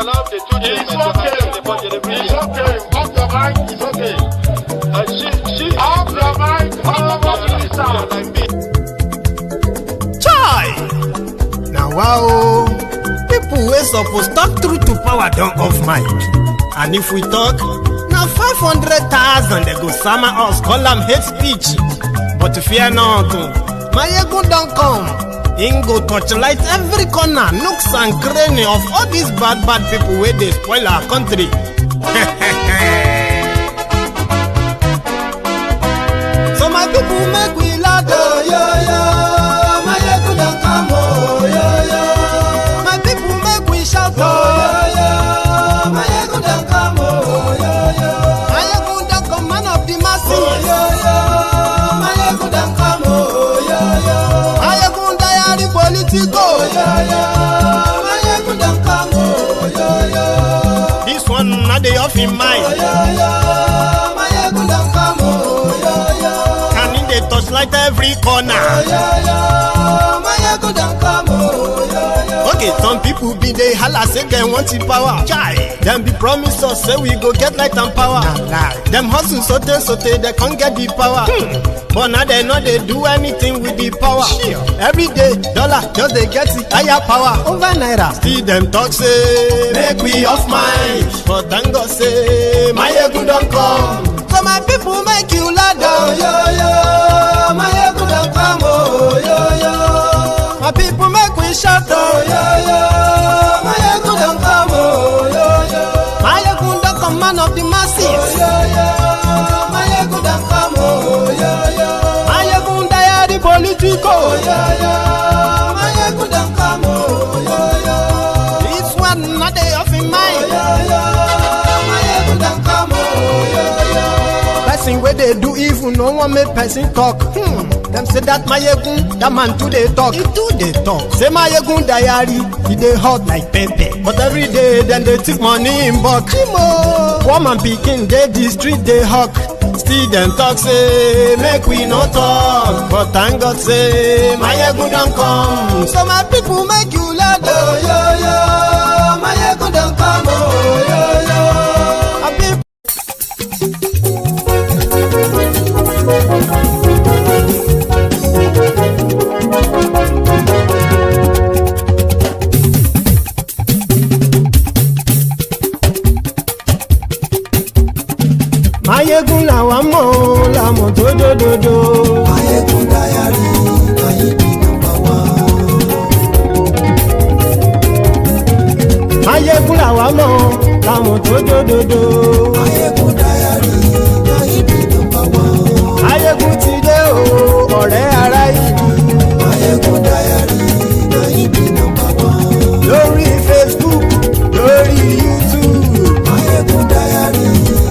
allow the two children to attend the budget every year. It's okay. Off your mind. It's okay. Off your mind. Like me. Chai! Now wow, people wey suppose talk truth to power don off mic. And if we talk, now 500,000 they go sama us, call them hate speech. But fear not, Mayegun don't come. Him go torchlight every corner, nooks and cranny of all these bad people where they spoil our country. So my people make we laugh, oh yo yo. Mayegun don't come, oh yo yo. My people make we shout, oh yo yo. Mayegun don't come, oh yo yo. Mayegun don't come, man of the masses, oh yo yo. Mayegun don't come, oh yo yo. Mayegun diary politico, oh yo yo. Mayegun don't come, oh yo yo. This one not the off in mind, oh yo yo. Mayegun don't come, oh yo yo. Can in the touchlight every corner, oh yo yo. Mayegun don't come, oh yo yo. Okay, some people be they holla say they want the power. Chai, them be promise us say we go get light and power. Them hustle sote they can't get the power. But now they know they do anything with the power. Every day, dollar just they get the higher power over naira. Still them talk say make we off mind. But thank God say Mayegun don't come. So my people make you loud, oh yo yo. Mayegun don't come, oh yo yo. My people make we shout, oh yo yo. Mayegun don't come, oh yo yo. Mayegun don't come, man of the masses, oh yo yo. Mayegun don't come, oh yo yo. Mayegun diary politico, oh yo yo. Mayegun don't come, oh yo yo. This one not they off in mind, oh yo yo. Mayegun don't come, oh yo yo. Person where they do evil, no one make person talk. Them say that Mayegun, that man too they talk. He too they talk. Say Mayegun diary, he they hot like pepper. But every day then they take money in bulk. Woman picking, they the street they hawk. Still them talk say make we no talk. But thank God say Mayegun don't come. So my people make you loud, oh yo yo. Mayegun don't come, oh yo yo. Mayegun làwa mọ̀ làmọ̀ tó dòdòdò. Mayegun diary, Mayegun number one. Mayegun làwa mọ̀ làmọ̀ tó dòdòdò. Mayegun diary, Mayegun number one. Mayegun ti dé o, ọ̀rẹ́ ara ìlú. Mayegun diary, Mayegun number one. Lórí Facebook, lórí YouTube. Mayegun diary,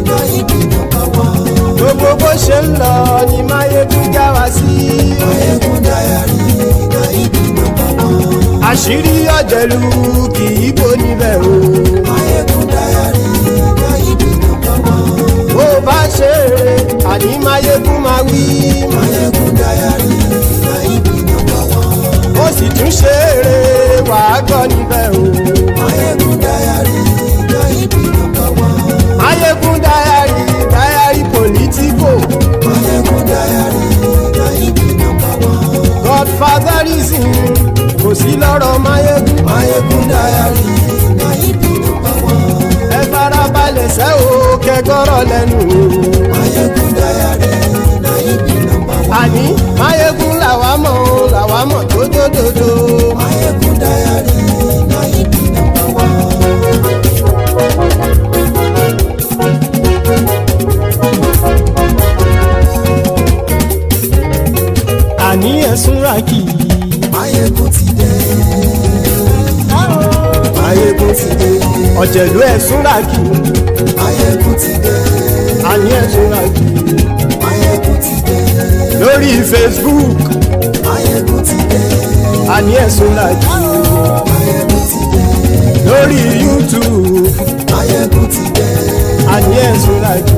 Mayegun number one. Gbogbo bó ṣe ń lọ ni Mayegun já wa sí. Mayegun diary, Mayegun number one. Àṣírí ọ̀jẹ̀lú kì í bò níbẹ̀ o. Mayegun diary, Mayegun number one. Bó bá ṣe eré, àní Mayegun máa wí. Mayegun diary, Mayegun number one. Ó sì tún ṣe eré, wàá gbọ́ níbẹ̀ o. Mayegun diary, Mayegun number one. Mayegun diary, diary politico. Mayegun diary, Mayegun number one. Godfatherism kò sí lọ́rọ̀ Mayegun. Mayegun diary, Mayegun number one. Ẹ farabalẹ̀ sẹ́ o kẹgọ́rọ̀ lẹ́nu o. Mayegun diary, Mayegun number one. Àní Mayegun làwa mọ̀ o làwa mọ̀ tó dòdòdò. Mayegun diary, Mayegun number one. Àní ẹ̀sùn ràkì. Mayegun ti dé. Mayegun ti dé. Ọ̀jẹ̀lú ẹ̀sùn ràkì. Mayegun ti dé. Àní ẹ̀sùn ràkì. Mayegun ti dé. Lórí Facebook. Mayegun ti dé. Àní ẹ̀sùn ràkì. Mayegun ti dé. Lórí YouTube. Mayegun ti dé. Àní ẹ̀sùn ràkì.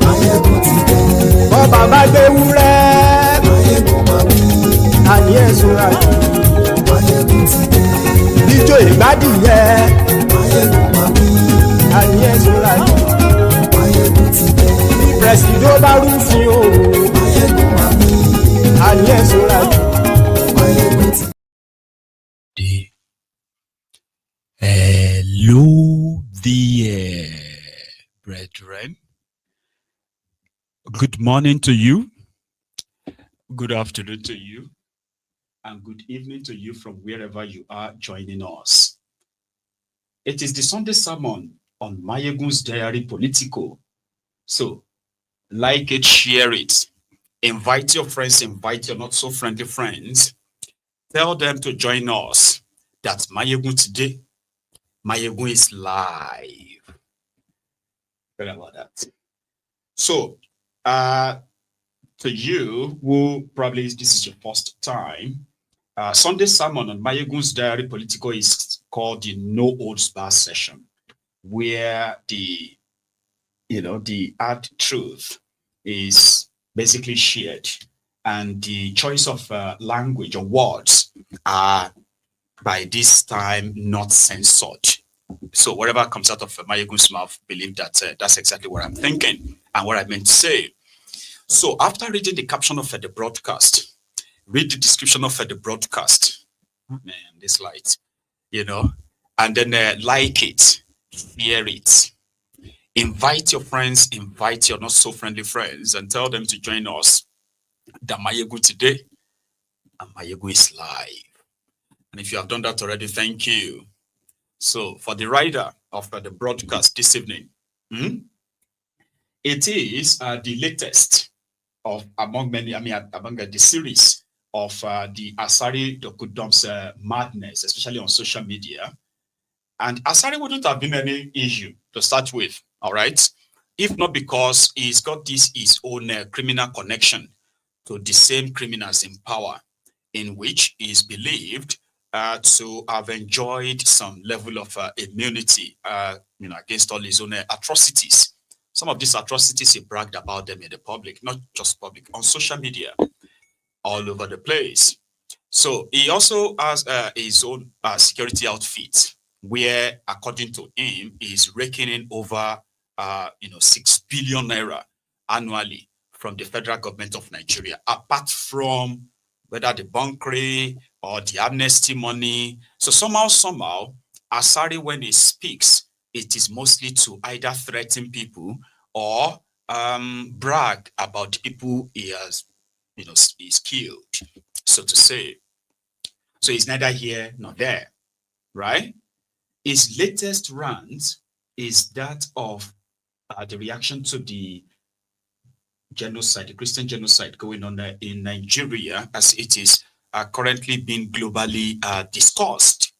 Mayegun ti dé. Bọ́ bàbá gbé wúrẹ́. Mayegun máa wí. Àní ẹ̀sùn ràkì. Mayegun ti dé. Ijó ìgbádìí yẹ. Mayegun àníyàn sọ́ra yìí. Máyégún ti dé. Bí pẹ̀sìdó bá rúfin o. Máyégún máa ní. Àníyàn sọ́ra yìí. Máyégún ti dé. Hello there, brethren. Good morning to you. Good afternoon to you. And good evening to you from wherever you are joining us. It is the Sunday sermon on Mayegun's Diary Politico. So, like it, share it. Invite your friends, invite your not so friendly friends. Tell them to join us. That's Mayegun today. Mayegun is live. Forget about that. So, to you who probably this is your first time, Sunday sermon on Mayegun's Diary Politico is called the No Holds Bar session, where the hard truth is basically shared, and the choice of language or words are by this time not censored. So whatever comes out of Mayegun's mouth, believe that that's exactly what I'm thinking and what I meant to say. So after reading the caption of the broadcast, read the description of the broadcast. Man, this light, and then like it, share it. Invite your friends, invite your not so friendly friends, and tell them to join us. The Mayegun today, and Mayegun is live. And if you have done that already, thank you. So for the writer of the broadcast this evening, it is the latest of among the series of the Asari Dokudom's madness, especially on social media. And Asari wouldn't have been any issue to start with, all right? If not because he's got his own criminal connection to the same criminals in power, in which he is believed to have enjoyed some level of immunity, against all his own atrocities. Some of these atrocities, he bragged about them in the public, not just public, on social media, all over the place. So he also has his own security outfit, where, according to him, is raking in over 6 billion naira annually from the federal government of Nigeria, apart from whether the bunkering or the amnesty money. So somehow, Asari, when he speaks, it is mostly to either threaten people or brag about the people he has, he's killed, so to say. So he's neither here nor there, right? His latest rant is that of the reaction to the genocide, the Christian genocide going on in Nigeria, as it is currently being globally discussed.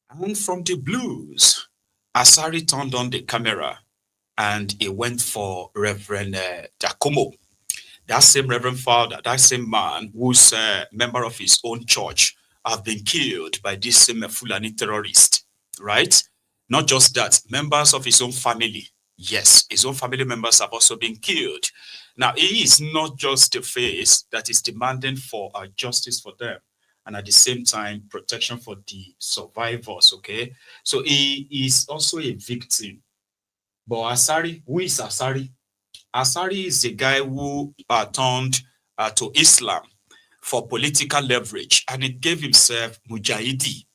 And from the blues, Asari turned on the camera and he went for Reverend Dachomo. That same Reverend Father, that same man who's a member of his own church, have been killed by this same Fulani terrorist, right? Not just that, members of his own family, yes, his own family members have also been killed. Now, he is not just a face that is demanding for justice for them, and at the same time, protection for the survivors, okay? So he is also a victim. But Asari, who is Asari? Asari is a guy who turned to Islam for political leverage, and it gave himself Mujahidi.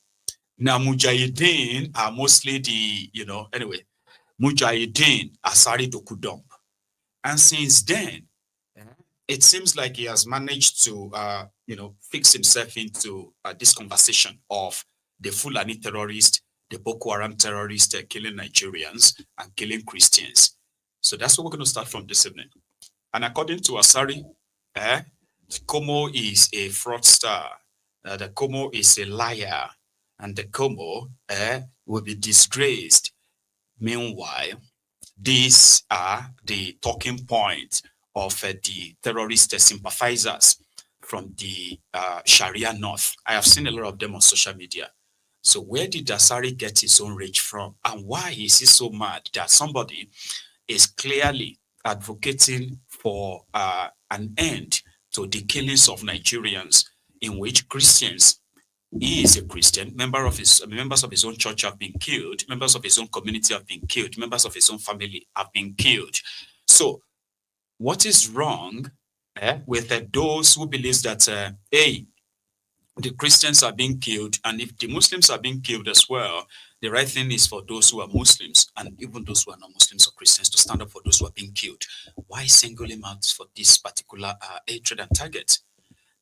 Now, Mujahideen are mostly Mujahideen, Asari Dokudom. And since then, it seems like he has managed to, fix himself into this conversation of the Fulani terrorist, the Boko Haram terrorist killing Nigerians and killing Christians. So that's what we're going to start from this evening. And according to Asari, Dachomo is a fraudster. Dachomo is a liar. And Dachomo will be disgraced. Meanwhile, these are the talking points of the terrorist sympathizers from the Sharia North. I have seen a lot of them on social media. So where did Asari get his own rage from? And why is he so mad that somebody is clearly advocating for an end to the killings of Nigerians, in which Christians He is a Christian. Members of his own church have been killed. Members of his own community have been killed. Members of his own family have been killed. So, what is wrong with those who believe that the Christians are being killed, and if the Muslims are being killed as well, the right thing is for those who are Muslims and even those who are not Muslims or Christians to stand up for those who are being killed? Why single him out for this particular hatred and target?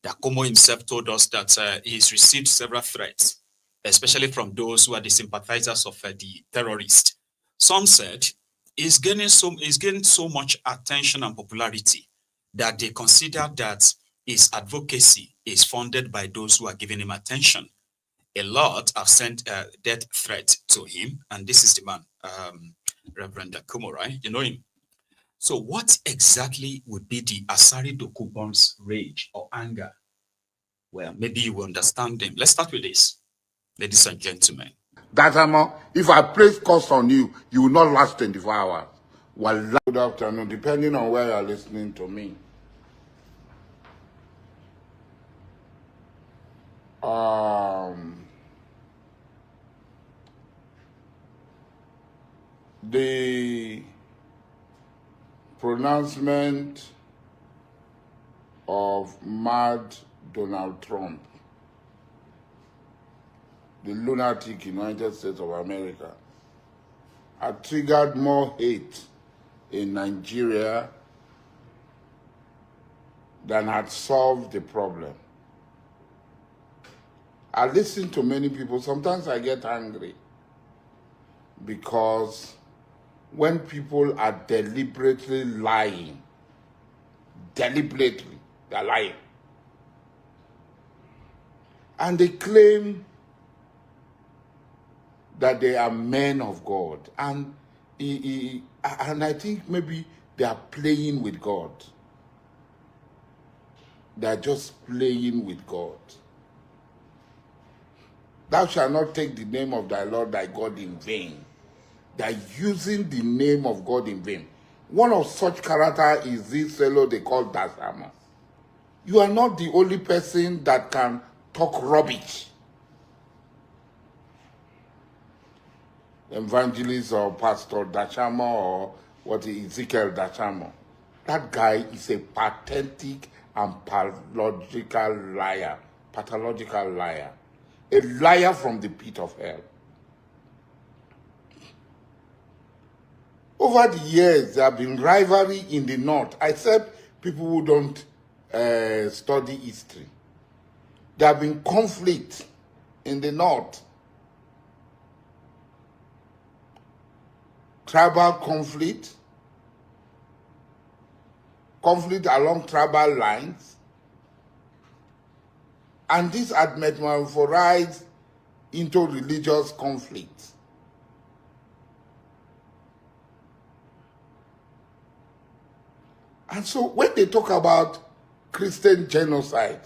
Dachomo himself told us that he's received several threats, especially from those who are the sympathizers of the terrorist. Some said he's getting so much attention and popularity that they consider that his advocacy is funded by those who are giving him attention. A lot have sent a death threat to him, and this is the man, Reverend Dachomo, right? You know him. So what exactly would be the Asari Dokubon's rage or anger? Well, maybe you will understand them. Let's start with this, ladies and gentlemen. Dachomo, if I place cost on you, you will not last 24 hours. Well, good afternoon, depending on where you're listening to me. The pronouncement of mad Donald Trump, the lunatic United States of America, had triggered more hate in Nigeria than had solved the problem. I listen to many people. Sometimes I get angry because when people are deliberately lying, they're lying. And they claim that they are men of God. And I think maybe they are playing with God. They are just playing with God. Thou shalt not take the name of thy Lord thy God in vain. They are using the name of God in vain. One of such character is this fellow they call Dachomo. You are not the only person that can talk rubbish. Evangelist or Pastor Dachomo or Ezekiel Dachomo. That guy is a pathetic and pathological liar. A liar from the pit of hell. Over the years, there have been rivalry in the north, except people who don't study history. There have been conflict in the north. Tribal conflict along tribal lines, and this had metamorphosed into religious conflict. And so when they talk about Christian genocide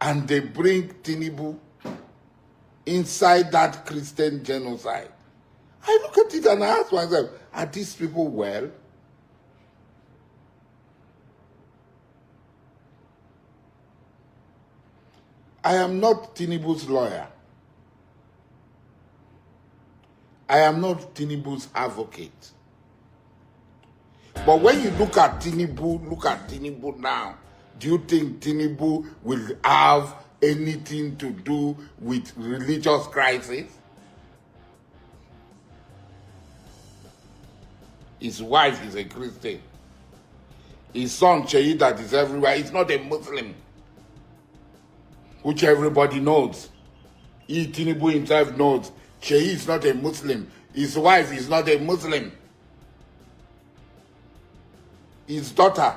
and they bring Tinubu inside that Christian genocide, I look at it and I ask myself, are these people well? I am not Tinubu's lawyer. I am not Tinubu's advocate. But when you look at Tinubu now, do you think Tinubu will have anything to do with religious crisis? His wife is a Christian. His son, Sheyi, that is everywhere, is not a Muslim, which everybody knows. Tinubu himself knows. Sheyi is not a Muslim. His wife is not a Muslim. His daughter,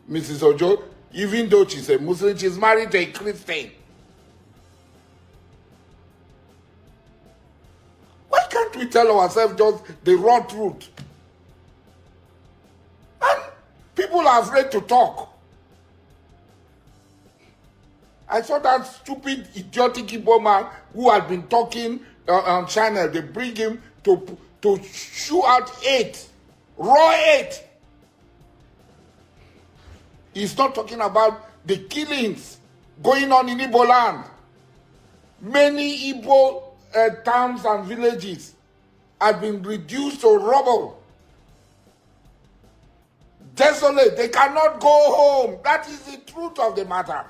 Mrs. Ojo, even though she's a Muslim, she's married to a Christian. Why can't we tell ourselves just the raw truth? And people are afraid to talk. I saw that stupid, idiotic Igbo man who had been talking on channel. They bring him to shoot out hate, raw hate. He's not talking about the killings going on in Igbo land. Many Igbo towns and villages have been reduced to rubble. Desolate, they cannot go home. That is the truth of the matter.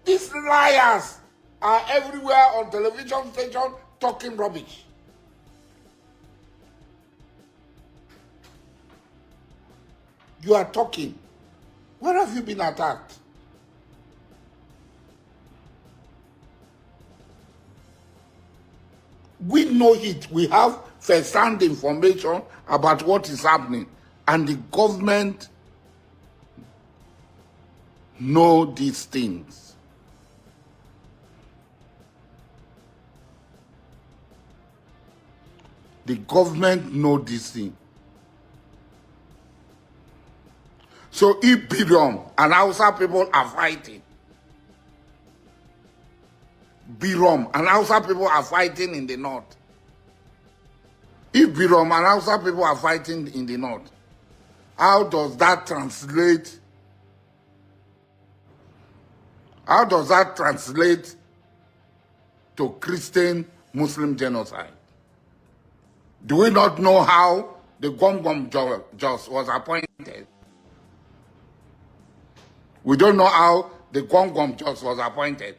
These liars are everywhere on television station talking rubbish. You are talking. Where have you been attacked? We know it. We have first-hand information about what is happening. And the government know these things. The government know these things. So if Birom and Hausa people are fighting, Birom and Hausa people are fighting in the north. If Birom and Hausa people are fighting in the north, how does that translate? How does that translate to Christian-Muslim genocide? Do we not know how the Gom Jos was appointed? We don't know how the Gom Jos was appointed.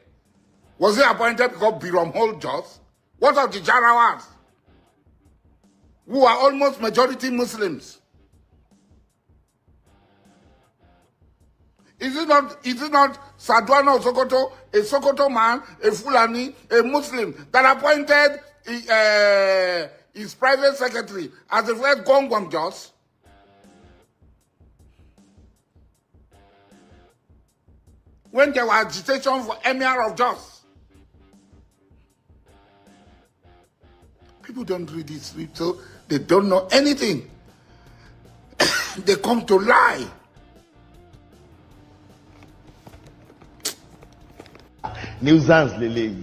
Was he appointed because Birom hold Jos? What of the Jarawas, who are almost majority Muslims? Is it not Sadwana Sokoto, a Sokoto man, a Fulani, a Muslim, that appointed his private secretary as the first Gom Jos? When there was agitation for Emir of Jos. People don't read this, so they don't know anything. They come to lie. Nuisance lele.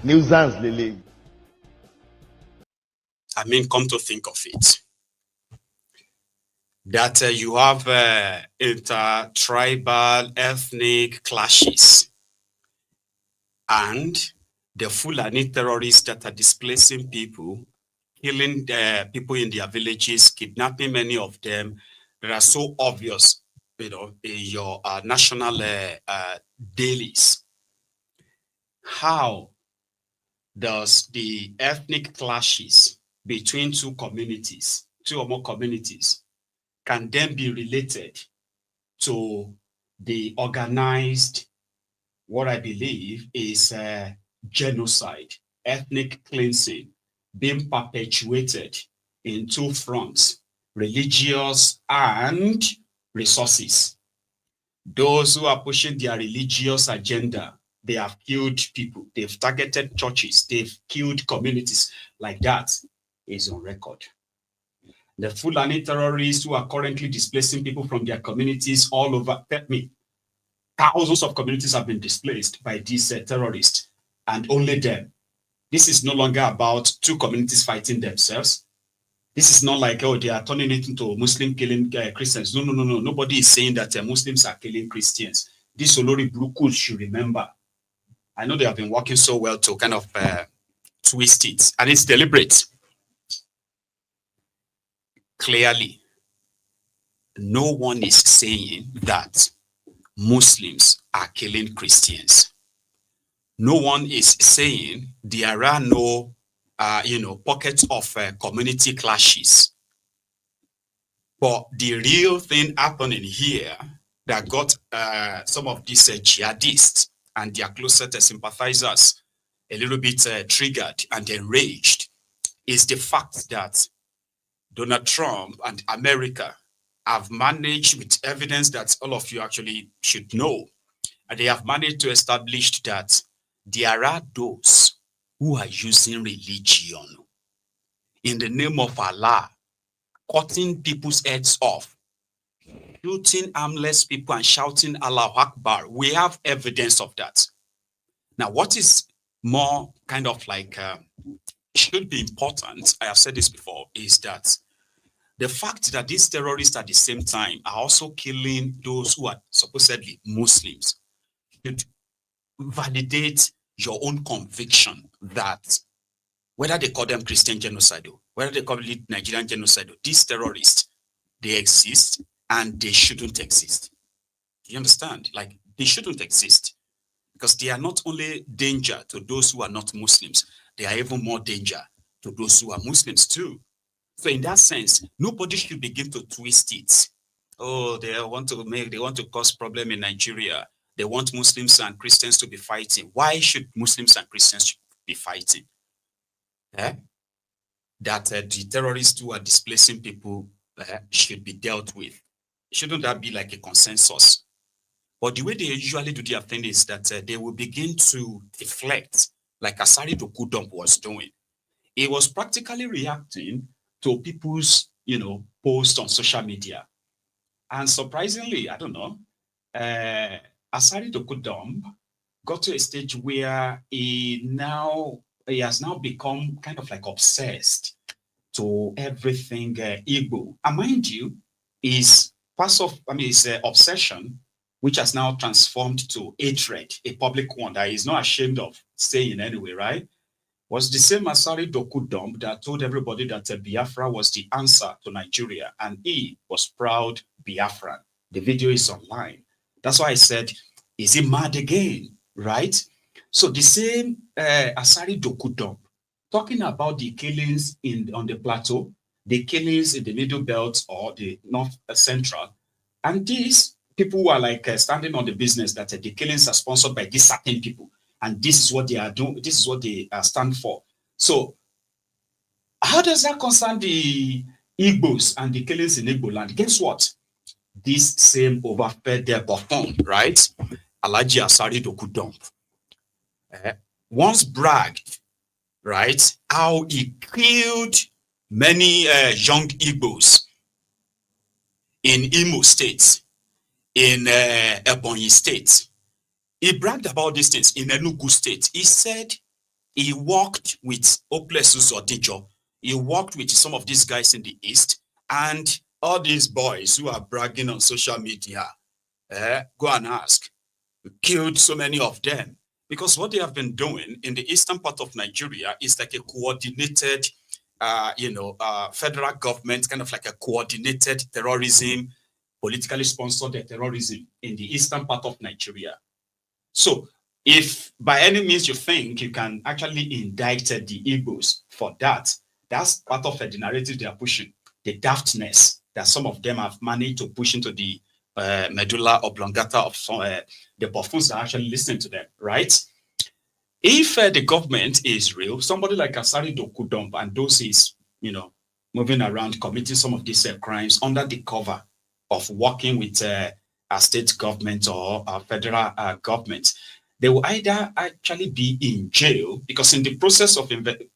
Nuisance lele. I mean, come to think of it, that you have inter-tribal ethnic clashes, and the Fulani terrorists that are displacing people, killing people in their villages, kidnapping many of them, that are so obvious, you know, in your national dailies. How does the ethnic clashes between two or more communities, can then be related to the organized, what I believe is genocide, ethnic cleansing, being perpetuated in two fronts, religious and resources? Those who are pushing their religious agenda, they have killed people, they've targeted churches, they've killed communities. Like that is on record. The Fulani terrorists who are currently displacing people from their communities all over, thousands of communities have been displaced by these terrorists, and only them. This is no longer about two communities fighting themselves. This is not like, oh, they are turning it into Muslim killing Christians. No. Nobody is saying that Muslims are killing Christians. This Olori Blukus should remember. I know they have been working so well to kind of twist it, and it's deliberate. Clearly, no one is saying that Muslims are killing Christians. No one is saying there are no, pockets of community clashes. But the real thing happening here that got some of these jihadists and their closest sympathizers a little bit triggered and enraged is the fact that Donald Trump and America have managed, with evidence that all of you actually should know, and they have managed to establish that there are those who are using religion in the name of Allah, cutting people's heads off, shooting armless people and shouting Allahu Akbar. We have evidence of that. Now, what is more kind of like should be important, I have said this before, is that the fact that these terrorists at the same time are also killing those who are supposedly Muslims should validate your own conviction that whether they call them Christian genocide, whether they call it Nigerian genocide, these terrorists, they exist and they shouldn't exist. You understand? Like, they shouldn't exist because they are not only danger to those who are not Muslims, they are even more danger to those who are Muslims too. So in that sense, nobody should begin to twist it. Oh, they want to cause problem in Nigeria. They want Muslims and Christians to be fighting. Why should Muslims and Christians be fighting? That the terrorists who are displacing people should be dealt with. Shouldn't that be like a consensus? But the way they usually do their thing is that they will begin to deflect, like Asari Dokudump was doing. He was practically reacting to people's, posts on social media. And surprisingly, I don't know, Asari Dokudump got to a stage where he has now become kind of like obsessed to everything Igbo. And mind you, his obsession, which has now transformed to hatred, a public one that he's not ashamed of saying anyway, right? Was the same Asari Dokudump that told everybody that Biafra was the answer to Nigeria, and he was proud Biafran. The video is online. That's why I said, is he mad again, right? So the same Asari Dokudump, talking about the killings on the plateau, the killings in the Middle Belt or the North Central, and these people who are like standing on the business that the killings are sponsored by these certain people, and this is what they are doing, this is what they stand for. So how does that concern the Igbos and the killings in Igbo land? Guess what? This same overfed their buffoon, right? Alhaji Asari Dokudump once bragged, right, how he killed many young Igbos in Imo State, in Ebonyi State. He bragged about these things in Enugu State. He said he worked with Oplesus Odijo. He worked with some of these guys in the East, and all these boys who are bragging on social media, go and ask. We killed so many of them. Because what they have been doing in the eastern part of Nigeria is like a coordinated, federal government, kind of like a coordinated terrorism, politically sponsored terrorism in the eastern part of Nigeria. So if by any means you think you can actually indict the Igbos for that, that's part of the narrative they are pushing, the daftness that some of them have managed to push into the medulla oblongata of some, the buffoons that are actually listening to them, right? If the government is real, somebody like Asari Dokudump and those is, moving around committing some of these crimes under the cover of working with a state government or a federal government, they will either actually be in jail, because in the process of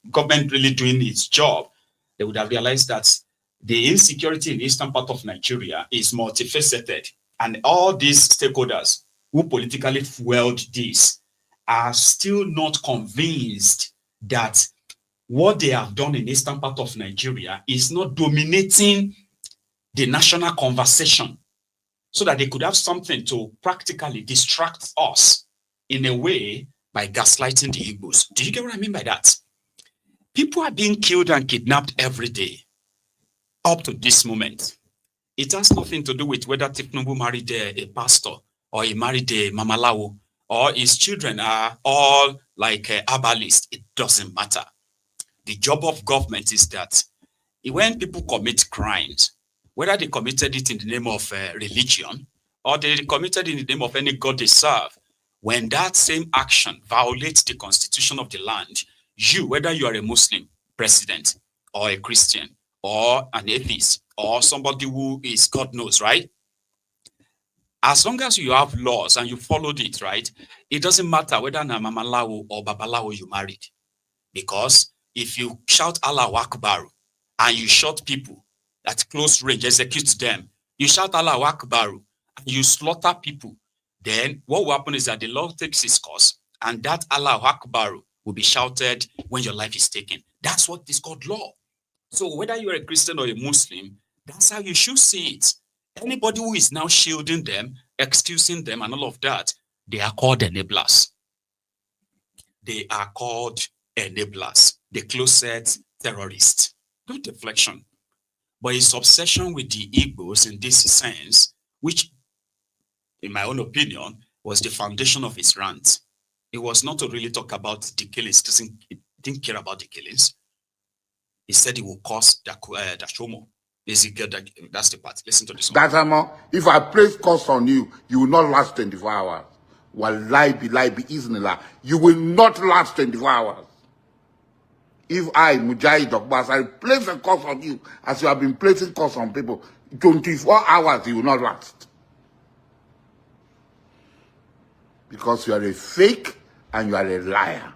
government really doing its job, they would have realized that the insecurity in the eastern part of Nigeria is multifaceted, and all these stakeholders who politically fueled this are still not convinced that what they have done in the eastern part of Nigeria is not dominating the national conversation, so that they could have something to practically distract us in a way by gaslighting the Igbos. Do you get what I mean by that? People are being killed and kidnapped every day up to this moment. It has nothing to do with whether Tinubu married a pastor or he married a mamalawo or his children are all like herbalists. It doesn't matter. The job of government is that when people commit crimes, whether they committed it in the name of religion or they committed in the name of any god they serve, when that same action violates the constitution of the land, you, whether you are a Muslim president or a Christian or an atheist or somebody who is God knows, right? As long as you have laws and you followed it, right, it doesn't matter whether na mamalawo or babalawo you married. Because if you shout Allahu Akbar and you shot people at close range, execute them, you shout Allahu Akbar and you slaughter people, then what will happen is that the law takes its course, and that Allahu Akbar will be shouted when your life is taken. That's what is called law. So whether you're a Christian or a Muslim, that's how you should see it. Anybody who is now shielding them, excusing them, and all of that, they are called enablers. they are called enablers, the closet terrorists. No deflection. But his obsession with the Igbos in this sense, which, in my own opinion, was the foundation of his rant. It was not to really talk about the killings. He didn't care about the killings. He said he will cause Dachomo. That's the part. Listen to this one. Dachomo, if I place curse on you, you will not last 24 hours. Wallahi billahi bi-iznillah. You will not last 24 hours. If I, Mujahid of Asari, place a curse on you, as you have been placing curse on people, 24 hours you will not last. Because you are a fake and you are a liar.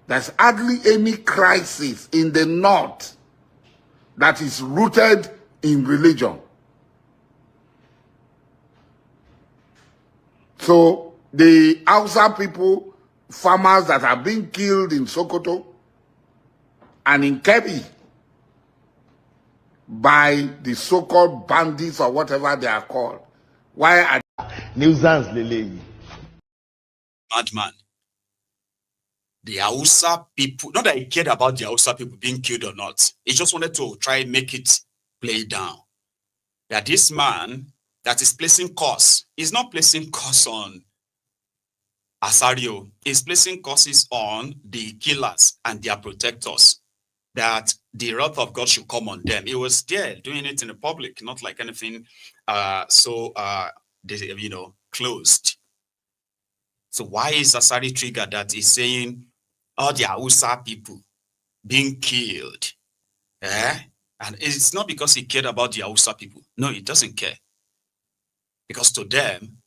There's hardly any crisis in the north that is rooted in religion. So the Hausa people, farmers that are being killed in Sokoto and in Kebbi by the so-called bandits or whatever they are called, why are nuisance lele. Madman. The Hausa people, not that he cared about the Hausa people being killed or not. He just wanted to try and make it play down. That this man that is placing curse, is not placing curse on Asari, is placing curses on the killers and their protectors. That the wrath of God should come on them. He was there doing it in the public, not like anything closed. So why is Asari triggered that he's saying all the Hausa people being killed? And it's not because he cared about the Hausa people. No, he doesn't care. Because to them,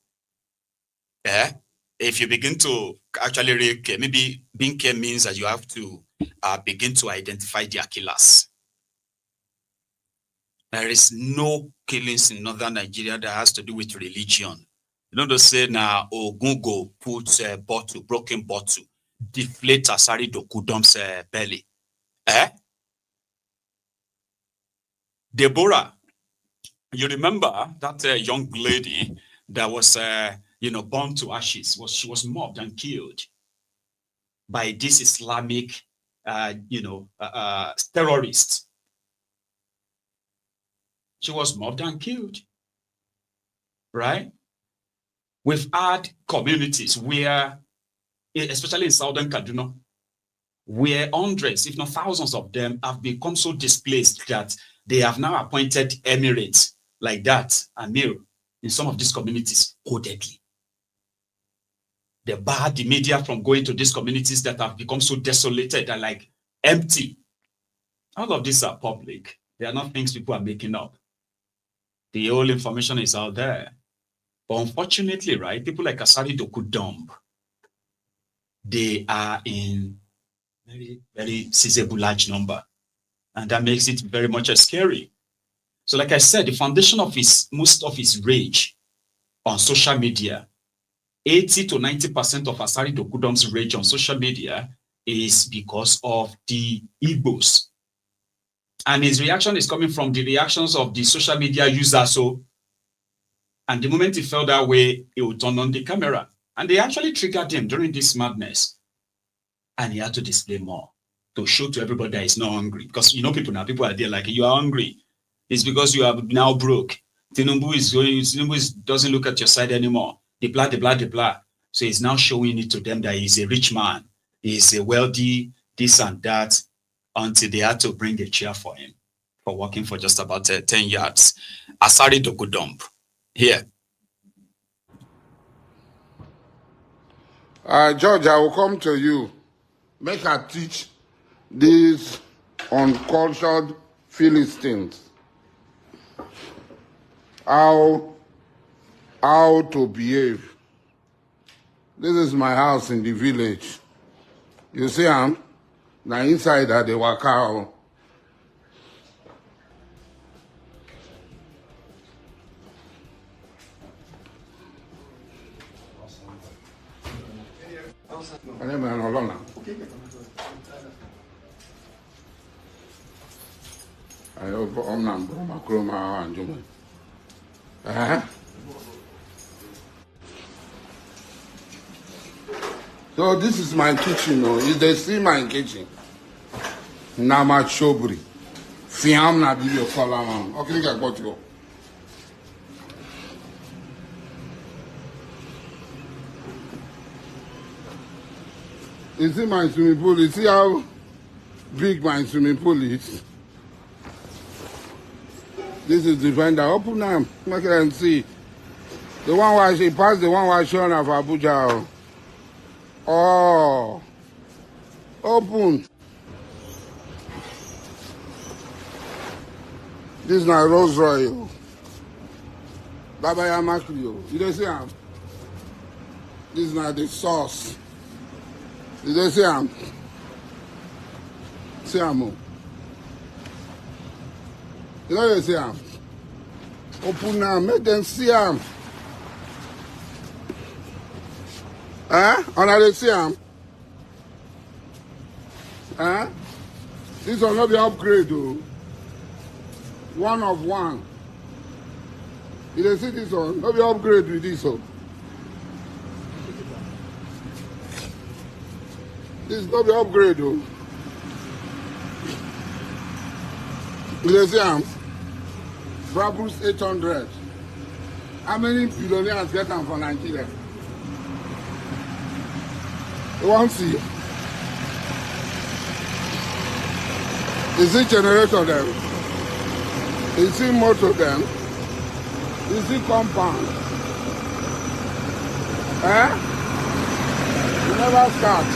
if you begin to actually really care, maybe being care means that you have to begin to identify their killers. There is no killings in northern Nigeria that has to do with religion. You know, they say now, Ogungo puts a bottle, broken bottle, deflate Asari Dokudom's belly. Deborah, you remember that young lady that was, burned to ashes? She was mobbed and killed by this Islamic, terrorist. She was mobbed and killed, right? We've had communities where, especially in southern Kaduna, where hundreds, if not thousands of them have become so displaced that they have now appointed emirates like that, Amir, in some of these communities, codedly. They barred the media from going to these communities that have become so desolated and like empty. All of these are public. They are not things people are making up. The whole information is out there. But unfortunately, right, people like Asari Dokudom, they are in very, very sizable large number. And that makes it very much scary. So like I said, the foundation of most of his rage on social media, 80 to 90% of Asari Dokudom's rage on social media is because of the Igbos. And his reaction is coming from the reactions of the social media users. And the moment he felt that way, he would turn on the camera. And they actually triggered him during this madness. And he had to display more to show to everybody that he's not hungry. Because people are there like, you are hungry. It's because you are now broke. Tinubu doesn't look at your side anymore. The blah. So he's now showing it to them that he's a rich man. He's a wealthy, this and that, until they had to bring a chair for him for walking for just about 10 yards. Asari Dokudom. Here. George, I will come to you. Make her teach these uncultured Philistines how to behave. This is my house in the village. You see, now inside that they work out. So this is my kitchen, no? If they see my kitchen, Nama Chobri. Fiam na video color man. Okay, I got you. You see my swimming pool? You see how big my swimming pool is? This is the vendor. Open them. Make them see. The one where she passed, the one where she on of Abuja. Oh. Open. This is my Rolls Royce. Baba Yamakio. You don't see him? This is not the sauce. You don't see him? See him? You know you see him? Open now, make them see him. Huh? Or they see him? Huh? This will not be upgrade though. One of one. You don't see this one? Not be upgrade with this one. This is not be upgrade though. You don't see him? Brabus 800. How many billionaires get them for Nigeria? You want to see? Is it generator them? Is it motor them? Is it compound? Eh? You never start.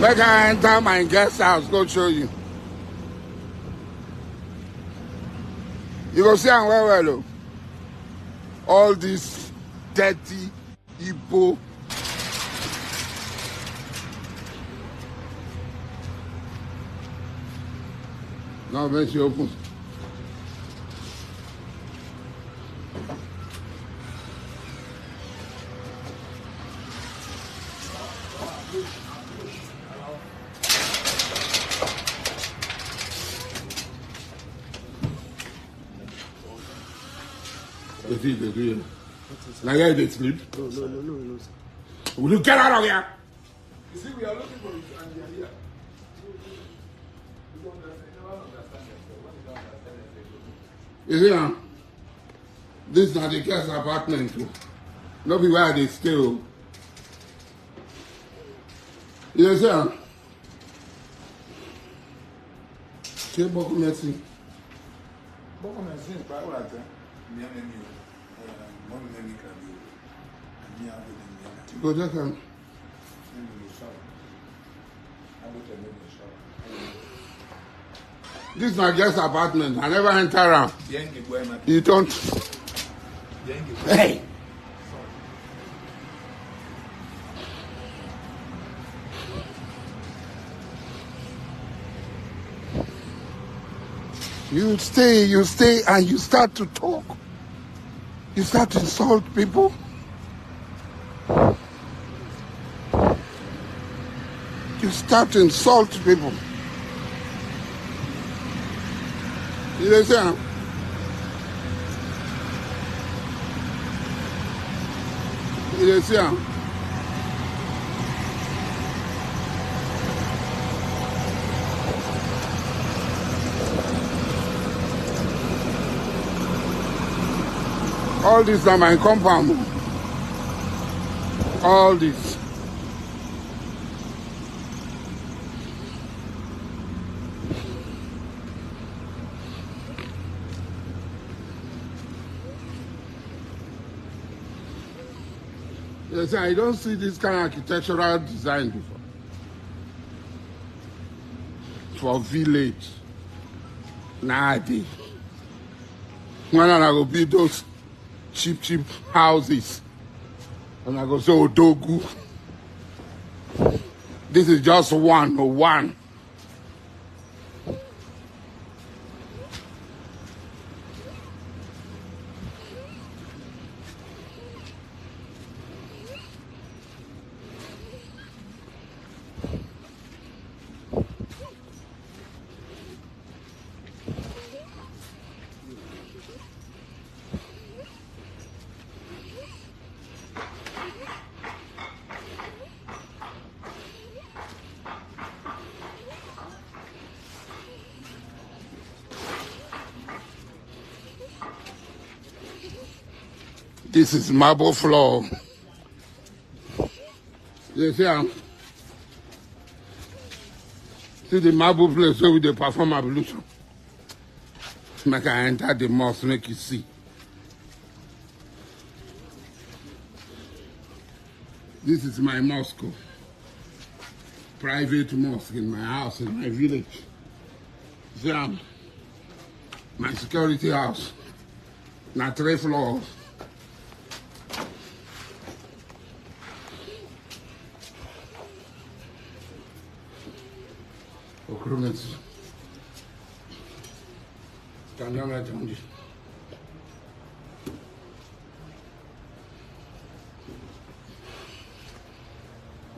Make I enter my guest house, go show you. You go see am well well o. All this dirty Igbo. Now when she open. They do it. Now here they sleep. No. Will you get out of here? You see, we are looking for it and we are here. You see now? This is not the guest apartment too. Not be where they stay. Oh. You see now? Take beaucoup merci. Beaucoup merci. Pas pour la terre. Bien aimé. Mon ami Claudio. Go just come. This is my guest apartment. I never enter around. You don't. Hey! You stay, and you start to talk. You start to insult people. You start to insult people. You understand? You understand? All this are my compound. All this. Yes, I don't see this kind of architectural design before. For village. Nowadays. When I go build those cheap houses. And I go say Odogu. This is just one. This is marble floor. You see, see the marble place where they perform ablution. Make I enter the mosque, make you see. This is my mosque. Private mosque in my house, in my village. See, my security house. Now 3 floors.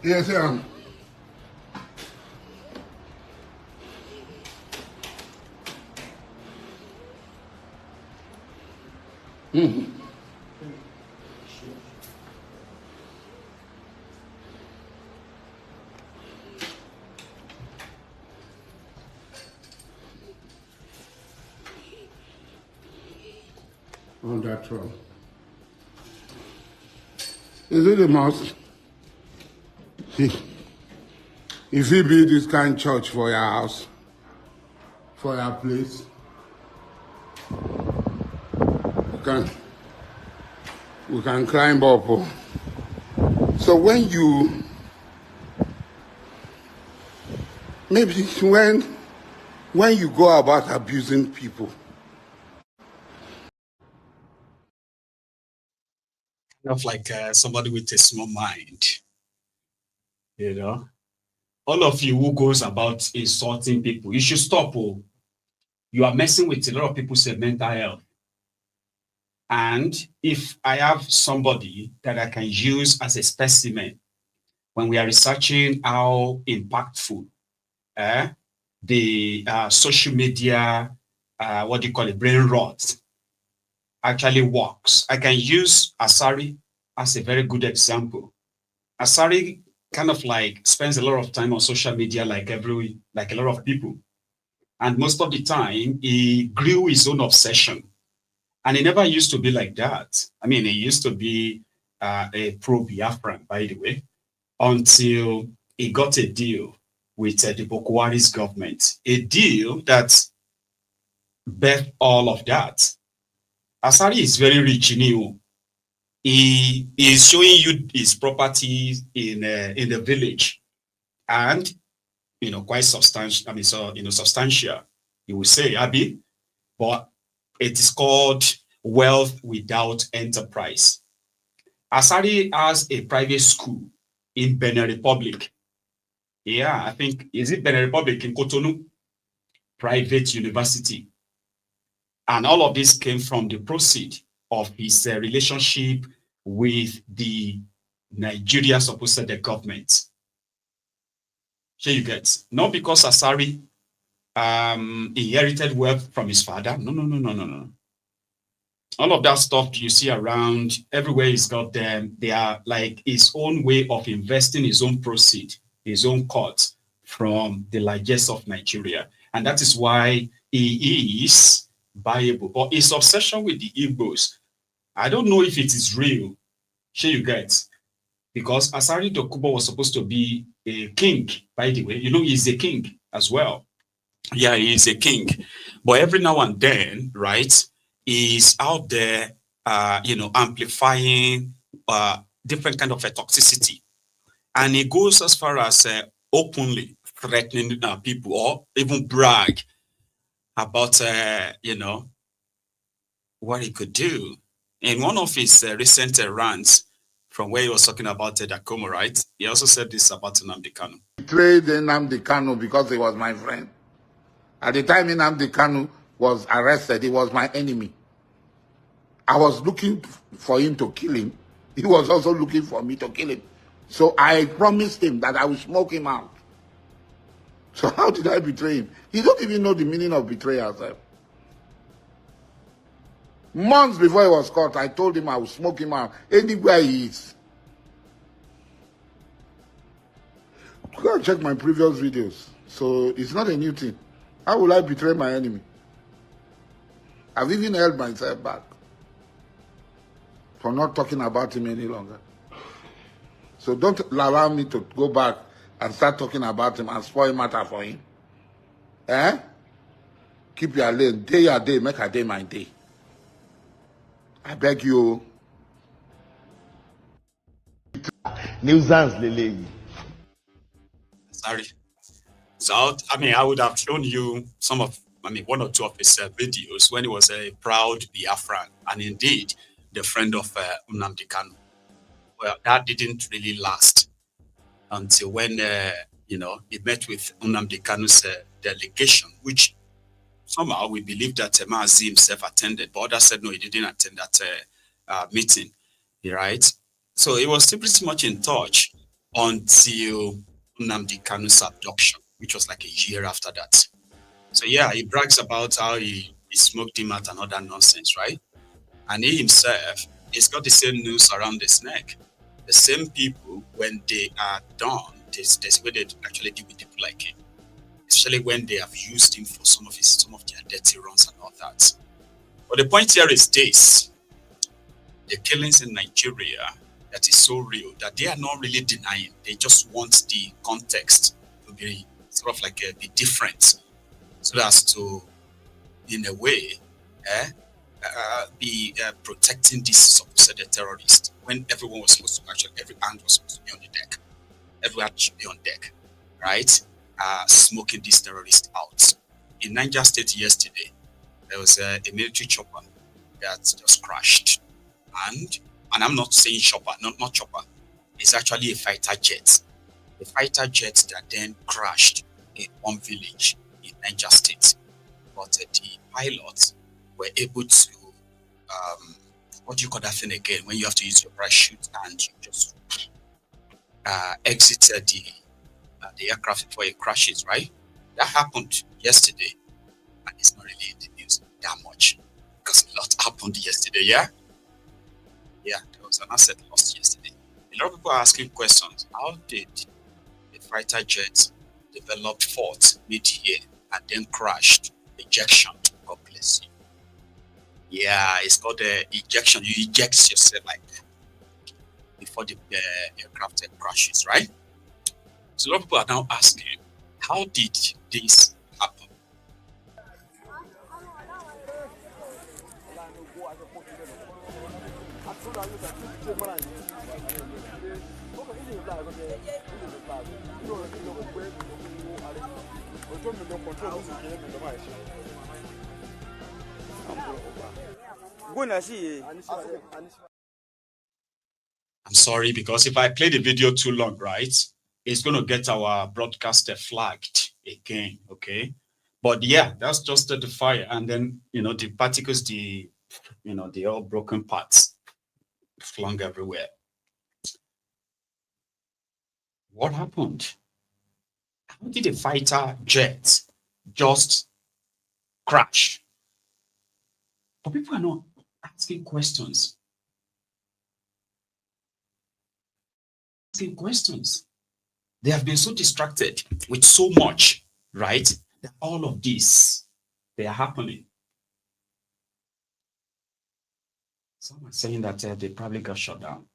Yes, sir. On that throne. Is it a mosque? If you build this kind of church for your house, for your place, we can climb up. So when you, maybe when you go about abusing people, Of like somebody with a small mind, you know. All of you who goes about insulting people, you should stop. Oh, you are messing with a lot of people's mental health. And if I have somebody that I can use as a specimen when we are researching how impactful the social media, what do you call it, brain rot actually works, I can use Asari as a very good example. Asari kind of like spends a lot of time on social media like a lot of people. And most of the time, he grew his own obsession. And he never used to be like that. I mean, he used to be a pro-Biafran, by the way, until he got a deal with the Boko Haram's government. A deal that birthed all of that. Asari is very rich in you. He is showing you his properties in the village, and quite substantial. I mean, so substantial. You will say, Abi, but it is called wealth without enterprise. Asari has a private school in Benin Republic. Yeah, I think is it Benin Republic in Cotonou? Private university. And all of this came from the proceed of his relationship with the Nigeria, supposed the government. So you get, not because Asari inherited wealth from his father. No. All of that stuff you see around everywhere he's got them, they are like his own way of investing his own proceed, his own cut from the largest of Nigeria. And that is why he is viable. But his obsession with the Igbos, I don't know if it is real. Sure you get. Because Asari Dachomo was supposed to be a king, by the way. He's a king as well. Yeah, he is a king. But every now and then, right, he's out there, amplifying different kind of a toxicity. And he goes as far as openly threatening people, or even brag about, what he could do. In one of his recent rants, from where he was talking about Dachomo, right? He also said this about Nnamdi Kanu. Betrayed Nnamdi Kanu because he was my friend. At the time Nnamdi Kanu was arrested, he was my enemy. I was looking for him to kill him. He was also looking for me to kill him. So I promised him that I would smoke him out. So how did I betray him? He don't even know the meaning of betrayal. Months before he was caught, I told him I would smoke him out anywhere he is. Go and check my previous videos. So it's not a new thing. How will I betray my enemy? I've even held myself back. for not talking about him any longer. So don't allow me to go back and start talking about him and spoil matter for him. Eh? Keep your lane. Day your day, make a day my day. I beg you. Nuisance lele. Sorry. So, I mean, I would have shown you one or two of his videos when he was a proud Biafran, and indeed the friend of Nnamdi Kanu. Well, that didn't really last until when, he met with Nnamdi Kanu's delegation, which somehow we believe that Mazi himself attended, but others said no, he didn't attend that meeting, right? So he was still pretty much in touch until Nnamdi Kanu's abduction, which was like a year after that. So yeah, he brags about how he smoked him out and all that nonsense, right? And he himself, he's got the same noose around his neck. The same people, when they are done, there's a way they actually deal with people like him, especially when they have used him for some of their dirty runs and all that. But the point here is this: the killings in Nigeria, that is so real that they are not really denying. They just want the context to be sort of like be different, so as to, in a way, be protecting these supposed terrorists, when everyone was supposed to actually, every hand was supposed to be on the deck. Everyone should be on deck, right? Smoking these terrorists out. In Niger State yesterday, there was a military chopper that just crashed. And I'm not saying chopper, not chopper. It's actually a fighter jet. A fighter jet that then crashed in one village in Niger State. But the pilots were able to, what do you call that thing again? When you have to use your parachute and you just exited the aircraft before it crashes, right? That happened yesterday, and it's not really in the news that much because a lot happened yesterday. Yeah, there was an asset lost yesterday. A lot of people are asking questions. How did the fighter jet develop fault mid-year and then crashed? Ejection. God bless you. Yeah, it's called ejection. You eject yourself like before the aircraft crashes, right? So a lot of people are now asking, how did this happen? I'm sorry, because if I play the video too long, right, it's going to get our broadcaster flagged again, okay? But yeah, that's just the fire. And then, the particles, the all broken parts flung everywhere. What happened? How did a fighter jet just crash? But people are not asking questions. They have been so distracted with so much, right? That all of this, they are happening. Some are saying that they probably got shut down.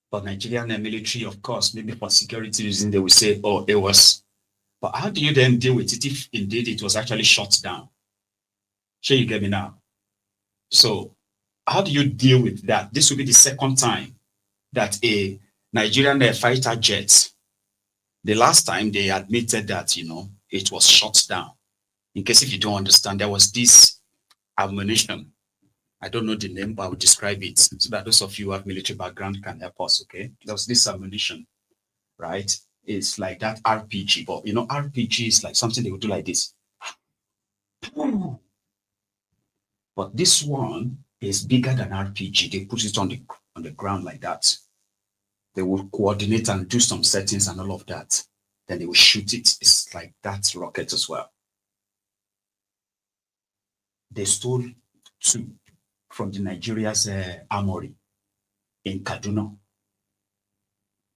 But Nigerian military, of course, maybe for security reasons, they will say, oh, it was. But how do you then deal with it if indeed it was actually shut down? Sure, you get me now? So how do you deal with that? This will be the second time that a Nigerian fighter jet, the last time they admitted that, it was shut down. In case if you don't understand, there was this ammunition. I don't know the name, but I will describe it so that those of you who have military background can help us, okay? There was this ammunition, right? It's like that RPG, but RPG is like something they would do like this. But this one is bigger than RPG. They put it on the ground like that. They will coordinate and do some settings and all of that. Then they will shoot it. It's like that rocket as well. They stole 2 from the Nigeria's armory in Cotonou.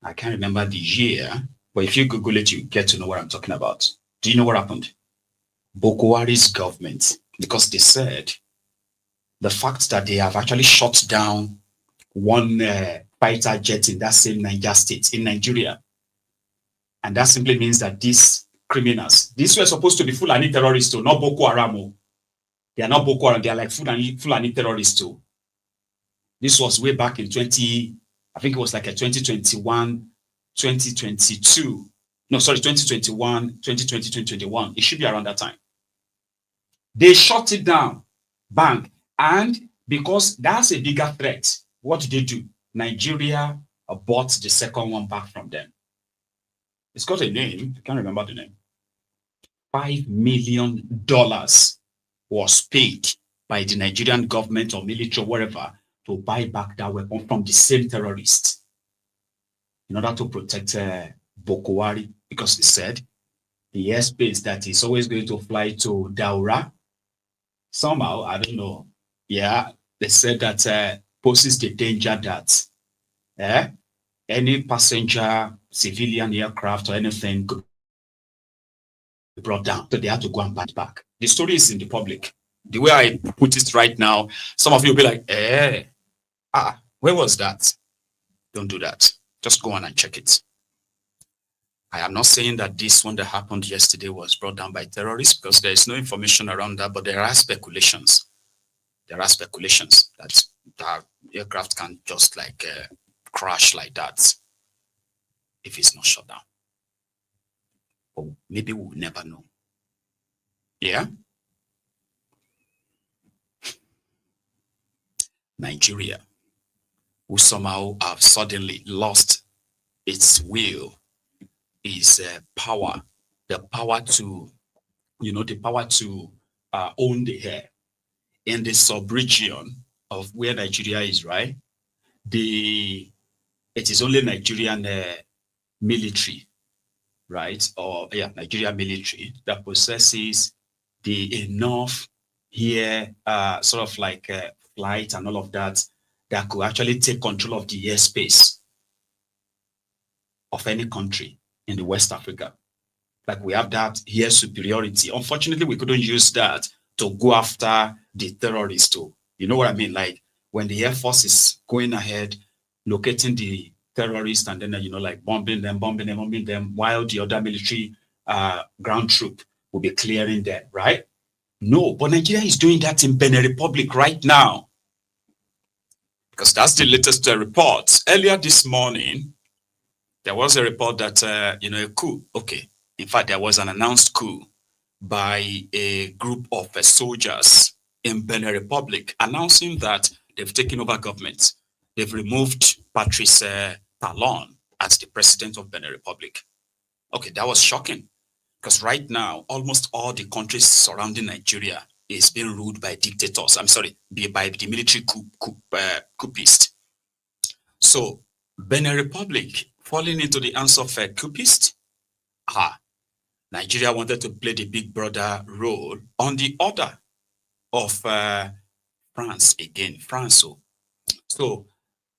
I can't remember the year, but if you Google it, you get to know what I'm talking about. Do you know what happened? Boko Haram's government, because they said the fact that they have actually shot down one fighter jet in that same Niger state, in Nigeria. And that simply means that these criminals, these were supposed to be Fulani terrorists too, not Boko Haram. They are not Boko Haram, they are like Fulani terrorists too. This was way back in I think it was like a 2021, 2022. No, sorry, 2021, 2020, 2021. It should be around that time. They shot it down, bang. And because that's a bigger threat, what did they do? Nigeria bought the second one back from them. It's got a name. I can't remember the name. $5 million was paid by the Nigerian government or military or whatever to buy back that weapon from the same terrorists in order to protect Boko Haram, because they said the airspace that is always going to fly to Daura, somehow, I don't know, yeah, they said that poses the danger that any passenger, civilian aircraft or anything could be brought down. So they had to go and buy it back. The story is in the public. The way I put it right now, some of you will be like, where was that? Don't do that. Just go on and check it. I am not saying that this one that happened yesterday was brought down by terrorists, because there is no information around that, but there are speculations. There are speculations that aircraft can just like crash like that if it's not shut down. Or maybe we'll never know. Yeah? Nigeria, who somehow have suddenly lost its will, is power, the power to, the power to own the air in the sub-region of where Nigeria is, right? It is only Nigerian military, right? Or Nigerian military that possesses the enough here, sort of like flight and all of that, that could actually take control of the airspace of any country in the West Africa. Like we have that air superiority. Unfortunately, we couldn't use that to go after the terrorists too. You know what I mean? Like when the Air Force is going ahead, locating the terrorists and then, like bombing them, while the other military ground troop will be clearing them, right? No, but Nigeria is doing that in Benin Republic right now. Because that's the latest report. Earlier this morning, there was a report that, a coup. Okay. In fact, there was an announced coup by a group of soldiers in Benin Republic announcing that they've taken over government. They've removed Patrice Talon as the president of Benin Republic. Okay, that was shocking. Because right now, almost all the countries surrounding Nigeria is being ruled by dictators. I'm sorry, by the military coupist. So, Benin Republic falling into the hands of a coupist. Nigeria wanted to play the big brother role on the order of France again. So,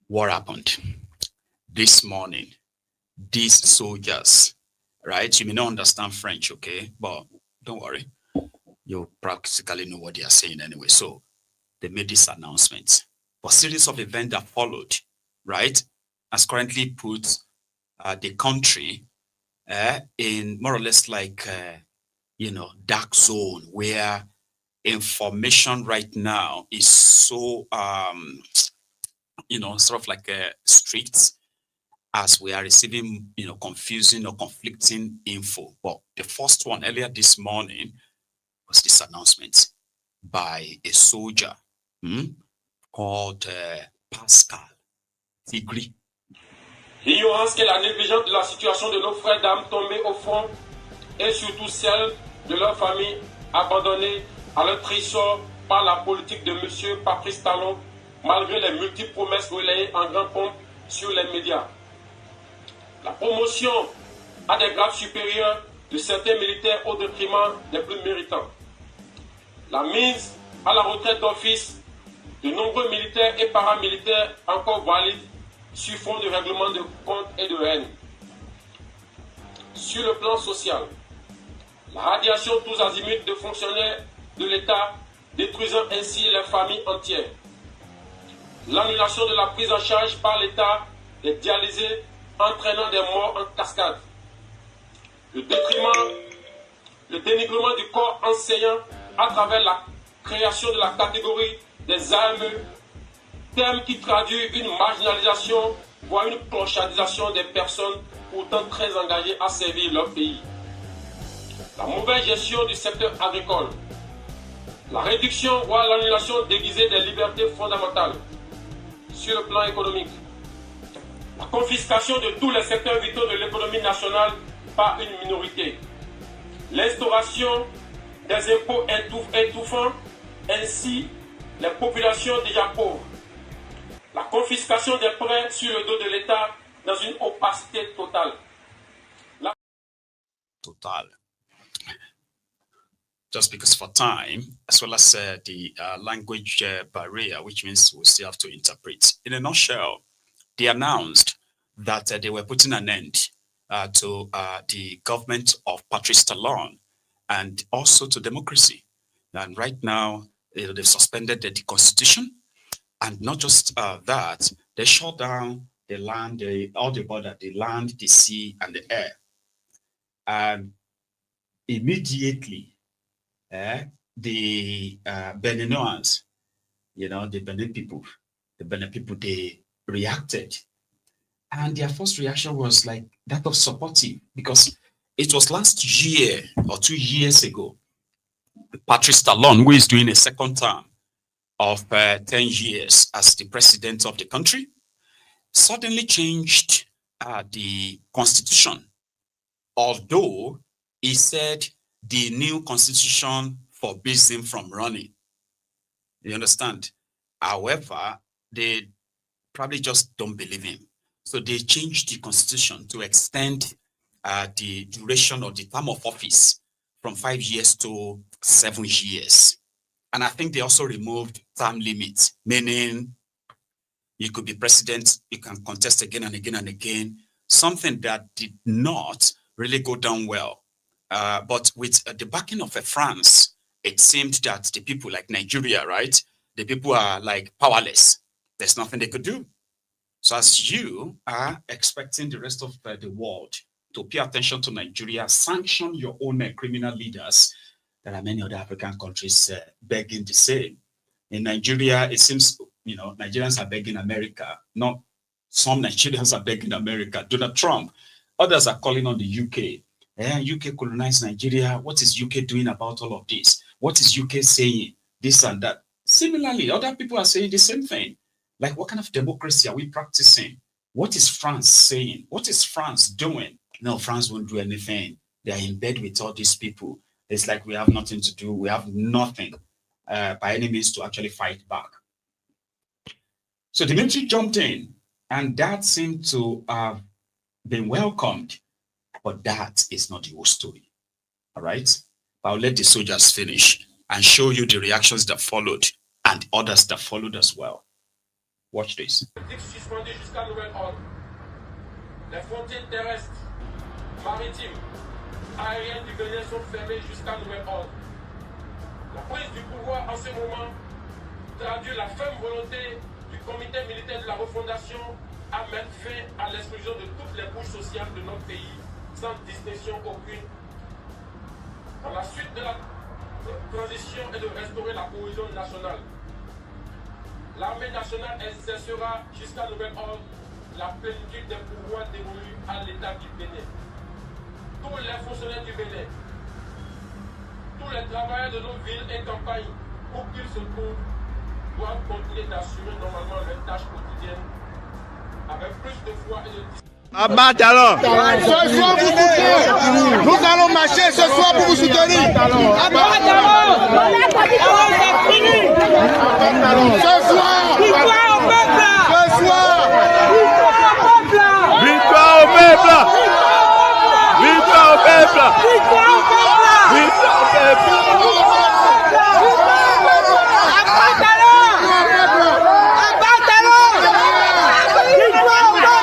what happened? This morning, these soldiers, right? You may not understand French, okay? But don't worry. You practically know what they are saying anyway. So they made this announcement. But a series of events that followed, right, has currently put the country in more or less like, dark zone where information right now is so, sort of like strict, as we are receiving, confusing or conflicting info. But the first one earlier this morning was this announcement by a soldier called Pascal Tigri. Ignorance que la négligence de la situation de nos frères d'armes tombés au front et surtout celle de leurs familles abandonnées à leur trésor par la politique de M. Patrice Talon, malgré les multiples promesses relayées en grande pompe sur les médias. La promotion à des grades supérieurs de certains militaires au détriment des plus méritants. La mise à la retraite d'office de nombreux militaires et paramilitaires encore valides sur fond de règlement de comptes et de haine. Sur le plan social, la radiation tous azimuts de fonctionnaires de l'État détruisant ainsi les familles entières. L'annulation de la prise en charge par l'État des dialysés entraînant des morts en cascade. Le dénigrement du corps enseignant à travers la création de la catégorie des AME, thème qui traduit une marginalisation, voire une clochardisation des personnes pourtant très engagées à servir leur pays. La mauvaise gestion du secteur agricole. La réduction, voire l'annulation déguisée des libertés fondamentales sur le plan économique. La confiscation de tous les secteurs vitaux de l'économie nationale par une minorité. L'instauration des impôts étouffant ainsi les populations déjà pauvres. La confiscation des prêts sur le dos de l'État dans une opacité totale. Total. Just because for time, as well as the language barrier, which means we still have to interpret. In a nutshell, they announced that they were putting an end to the government of Patrice Talon and also to democracy. And right now, they've suspended the constitution. And not just that, they shut down the land, all the border, the land, the sea, and the air. And immediately, the Beninoans, the Benin people, they reacted. And their first reaction was like that of supportive, because it was last year or 2 years ago, Patrice Talon, who is doing a second term of 10 years as the president of the country, suddenly changed the constitution. Although he said the new constitution forbids him from running. You understand? However, they probably just don't believe him. So they changed the constitution to extend the duration of the term of office from 5 years to 7 years. And I think they also removed term limits, meaning you could be president, you can contest again and again and again, something that did not really go down well. But with the backing of France, it seemed that the people like Nigeria, right? The people are like powerless. There's nothing they could do. So as you are expecting the rest of the world to pay attention to Nigeria, sanction your own criminal leaders, there are many other African countries begging the same. In Nigeria, it seems, Nigerians are begging America. Not some Nigerians are begging America. Donald Trump. Others are calling on the UK. UK colonized Nigeria. What is UK doing about all of this? What is UK saying? This and that. Similarly, other people are saying the same thing. Like, what kind of democracy are we practicing? What is France saying? What is France doing? No, France won't do anything. They are in bed with all these people. It's like we have nothing to do. We have nothing by any means to actually fight back. So the military jumped in, and that seemed to have been welcomed. But that is not the whole story. All right? I'll let the soldiers finish and show you the reactions that followed and others that followed as well. Watch this. Les frontières terrestres, maritimes, aériennes du Bénin sont fermées jusqu'à nouvel ordre. La prise du pouvoir en ce moment traduit la ferme volonté du comité militaire de la refondation à mettre fin à l'exclusion de toutes les couches sociales de notre pays, sans distinction aucune. Dans la suite de la transition et de restaurer la cohésion nationale. L'armée nationale exercera jusqu'à nouvel ordre la plénitude des pouvoirs dévolus à l'État du Bénin. Tous les fonctionnaires du Bénin, tous les travailleurs de nos villes et campagnes, où qu'ils se trouvent, doivent continuer d'assurer normalement leurs tâches quotidiennes avec plus de foi et de discipline. Abat Talon. Ce soir, vous soutenez. Nous allons marcher ce soir pour vous soutenir. Abat Talon. C'est fini. Ce soir. Victoire au peuple. Ce soir. Victoire au peuple. Victoire au peuple. Victoire au peuple. Victoire au peuple. Abat Talon. Abat Talon. Victoire au peuple.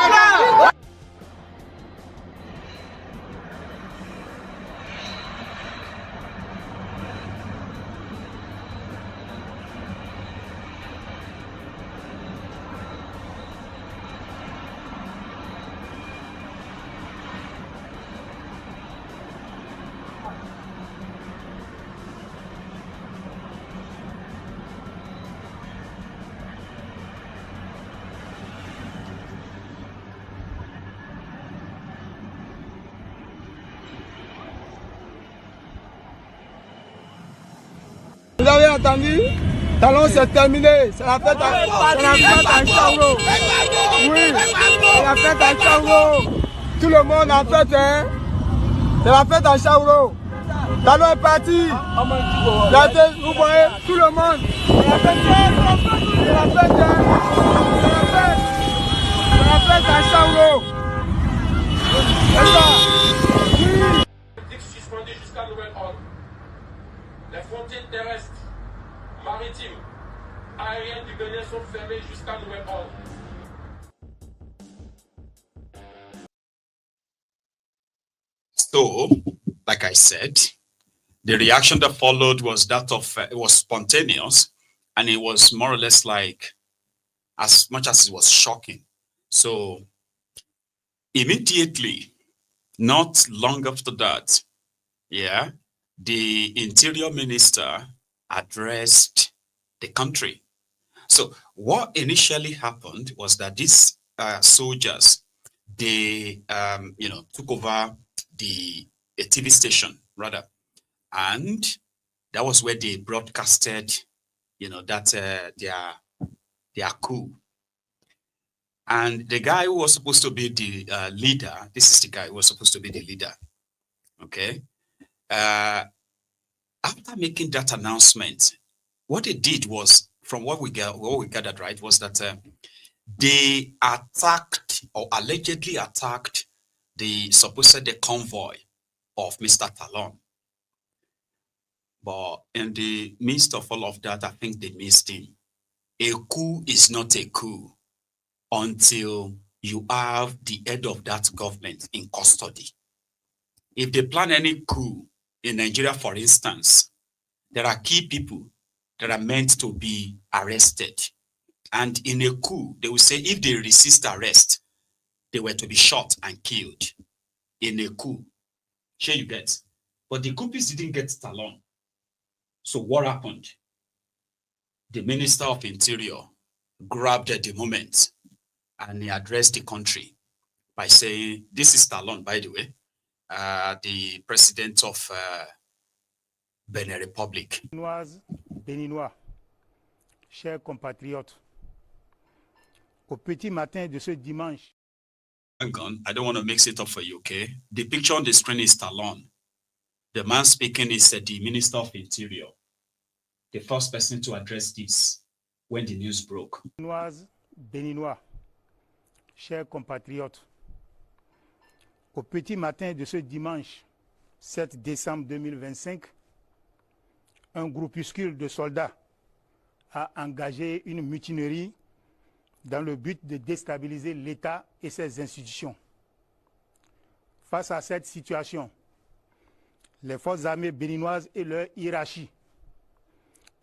entendu? Talon, c'est terminé. C'est la fête à Chango. Oui, c'est la fête à Chango. Tout le monde en fête, hein? C'est la fête à Chango. Talon est parti. Vous voyez, tout le monde. C'est la fête, hein? C'est la fête à Chango. C'est ça. Suspendu jusqu'à nouvel ordre. Les frontières terrestres, maritimes, aériennes du Bénin sont fermées jusqu'à nouvel ordre. So, like I said, the reaction that followed was that of it was spontaneous, and it was more or less like as much as it was shocking. So, immediately, not long after that, yeah, the interior minister addressed the country. So what initially happened was that these soldiers, they, took over a TV station rather, and that was where they broadcasted, that their coup. And the guy who was supposed to be the leader, this is the guy who was supposed to be the leader. Okay. After making that announcement, what they did was, from what we gathered, right, was that they attacked or allegedly attacked the supposed convoy of Mr. Talon. But in the midst of all of that, I think they missed him. A coup is not a coup until you have the head of that government in custody. If they plan any coup in Nigeria, for instance, there are key people that are meant to be arrested. And in a coup, they will say if they resist arrest, they were to be shot and killed in a coup. Sure you get. But the coupists didn't get Talon. So what happened? The Minister of Interior grabbed at the moment and he addressed the country by saying, this is Talon, by the way, the president of Benin Republic. Béninois, chers compatriotes, au petit matin de ce dimanche. Hang on, I don't want to mix it up for you, okay? The picture on the screen is Talon. The man speaking is the Minister of Interior, the first person to address this when the news broke. Béninois, chers compatriotes, au petit matin de ce dimanche 7 décembre 2025, un groupuscule de soldats a engagé une mutinerie dans le but de déstabiliser l'État et ses institutions. Face à cette situation, les forces armées béninoises et leur hiérarchie,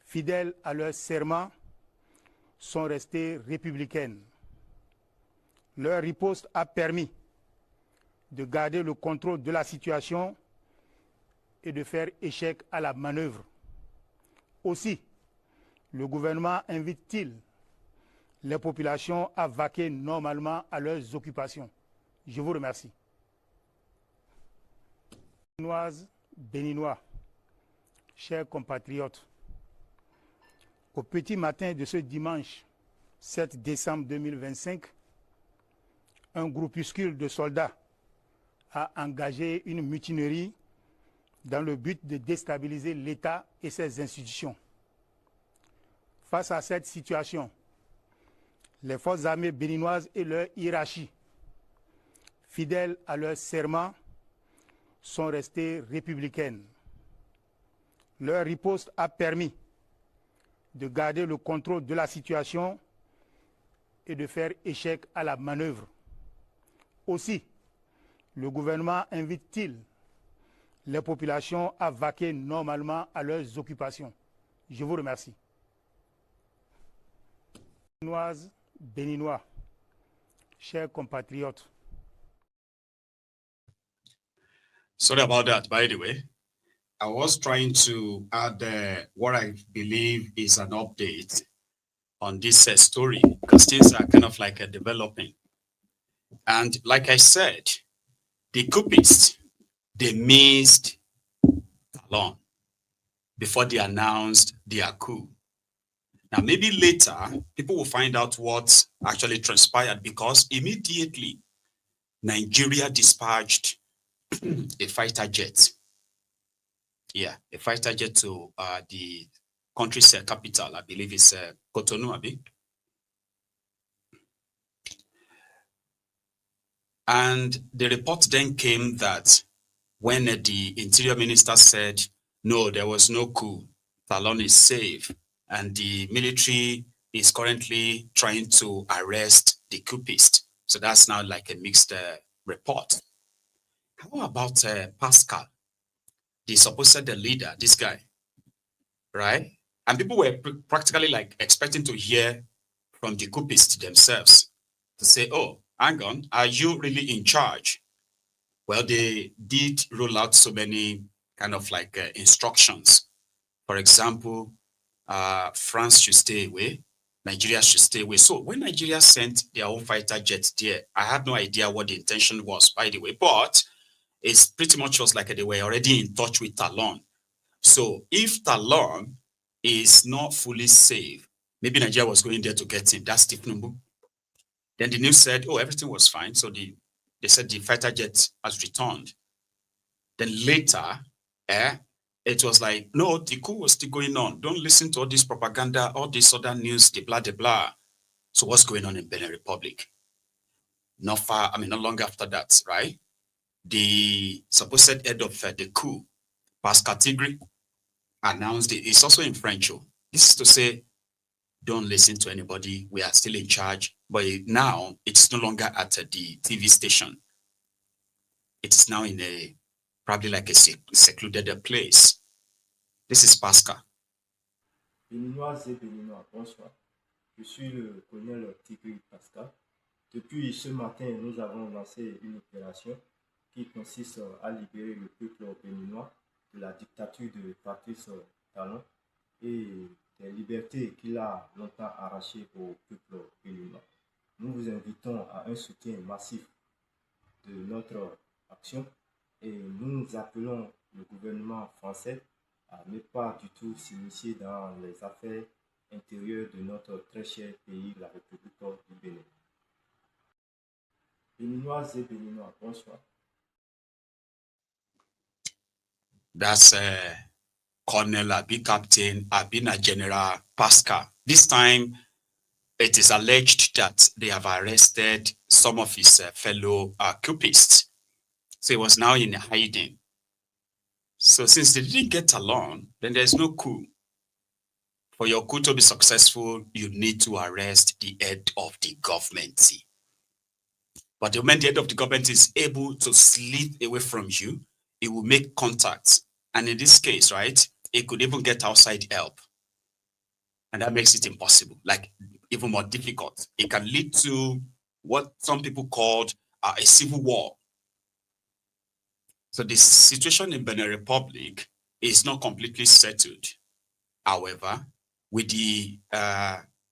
fidèles à leur serment, sont restées républicaines. Leur riposte a permis de garder le contrôle de la situation et de faire échec à la manœuvre. Aussi, le gouvernement invite-t-il les populations à vaquer normalement à leurs occupations. Je vous remercie. Béninois, chers compatriotes, au petit matin de ce dimanche 7 décembre 2025, un groupuscule de soldats a engagé une mutinerie dans le but de déstabiliser l'État et ses institutions. Face à cette situation, les forces armées béninoises et leur hiérarchie, fidèles à leur serment, sont restées républicaines. Leur riposte a permis de garder le contrôle de la situation et de faire échec à la manœuvre. Aussi, le gouvernement invite-t-il les populations à vaquer normalement à leurs occupations. Je vous remercie. Béninois, chers compatriotes. Sorry about that, by the way. I was trying to add what I believe is an update on this story, because things are kind of like developing. And like I said, the coupists, they missed Talon. before they announced their coup. Now, maybe later, people will find out what actually transpired because immediately Nigeria dispatched a fighter jet. Yeah, a fighter jet to the country's capital, I believe it's Cotonou, I think. And the report then came that when the interior minister said, no, there was no coup, Talon is safe, and the military is currently trying to arrest the coupist. So that's now like a mixed report. How about Pascal, the supposed leader, this guy, right? And people were practically like expecting to hear from the coupists themselves to say, oh, hang on, are you really in charge? Well, they did roll out so many kind of like instructions. For example, France should stay away, Nigeria should stay away. So when Nigeria sent their own fighter jets there, I had no idea what the intention was, by the way, but it's pretty much was like they were already in touch with Talon. So if Talon is not fully safe, maybe Nigeria was going there to get him. That's Tinubu. Then the news said, oh, everything was fine. So they said the fighter jet has returned. Then later, it was like, no, the coup was still going on. Don't listen to all this propaganda, all this other news, the blah, the blah. So what's going on in Benin Republic? Not long after that, right? The supposed head of the coup, Pascal Tigri, announced it. It's also in French. This is to say, don't listen to anybody. We are still in charge. But now it's no longer at the TV station. It's now in a probably like a secluded place. This is Pascal. Béninoises et Béninois, bonsoir. Je suis le colonel Tigri Pascal. Depuis ce matin, nous avons lancé une opération qui consiste à libérer le peuple béninois de la dictature de Patrice Talon et des libertés qu'il a longtemps arrachées au peuple béninois. Nous vous invitons à un soutien massif de notre action et nous appelons le gouvernement français à ne pas du tout s'initier dans les affaires intérieures de notre très cher pays, la République du Bénin. Béninoises et Béninois, bonsoir. That's Colonel Abi Captain Abina General Pascal. This time, it is alleged that they have arrested some of his fellow coupists. So he was now in hiding. So since they didn't get along, then there's no coup. For your coup to be successful, you need to arrest the head of the government. But the moment the head of the government is able to slip away from you, it will make contacts. And in this case, right, it could even get outside help. And that makes it impossible, like even more difficult. It can lead to what some people called a civil war. So the situation in Benin Republic is not completely settled. However, with the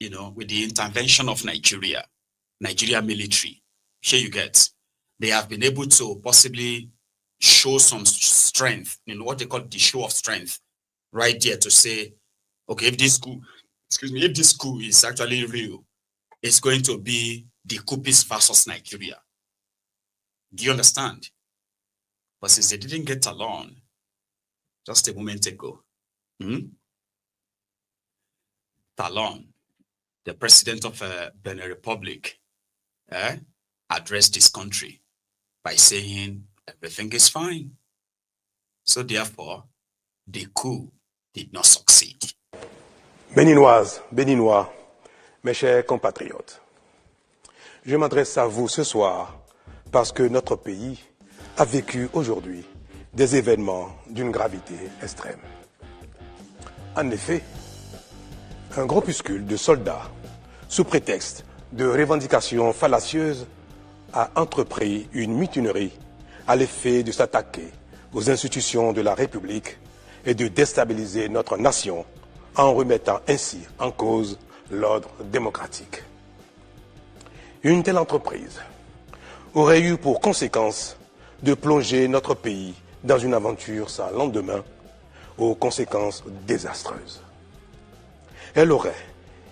with the intervention of Nigeria military, here you get, they have been able to possibly show some strength, what they call the show of strength, right there to say, okay, if this coup is actually real, it's going to be the coupist versus Nigeria. Do you understand? But since they didn't get along, just a moment ago, Talon, the president of Benin Republic, addressed his country by saying everything is fine. So therefore, the coup did not succeed. Béninoises, Béninois, mes chers compatriotes, je m'adresse à vous ce soir parce que notre pays a vécu aujourd'hui des événements d'une gravité extrême. En effet, un groupuscule de soldats, sous prétexte de revendications fallacieuses, a entrepris une mutinerie à l'effet de s'attaquer aux institutions de la République et de déstabiliser notre nation en remettant ainsi en cause l'ordre démocratique. Une telle entreprise aurait eu pour conséquence de plonger notre pays dans une aventure sans lendemain aux conséquences désastreuses. Elle aurait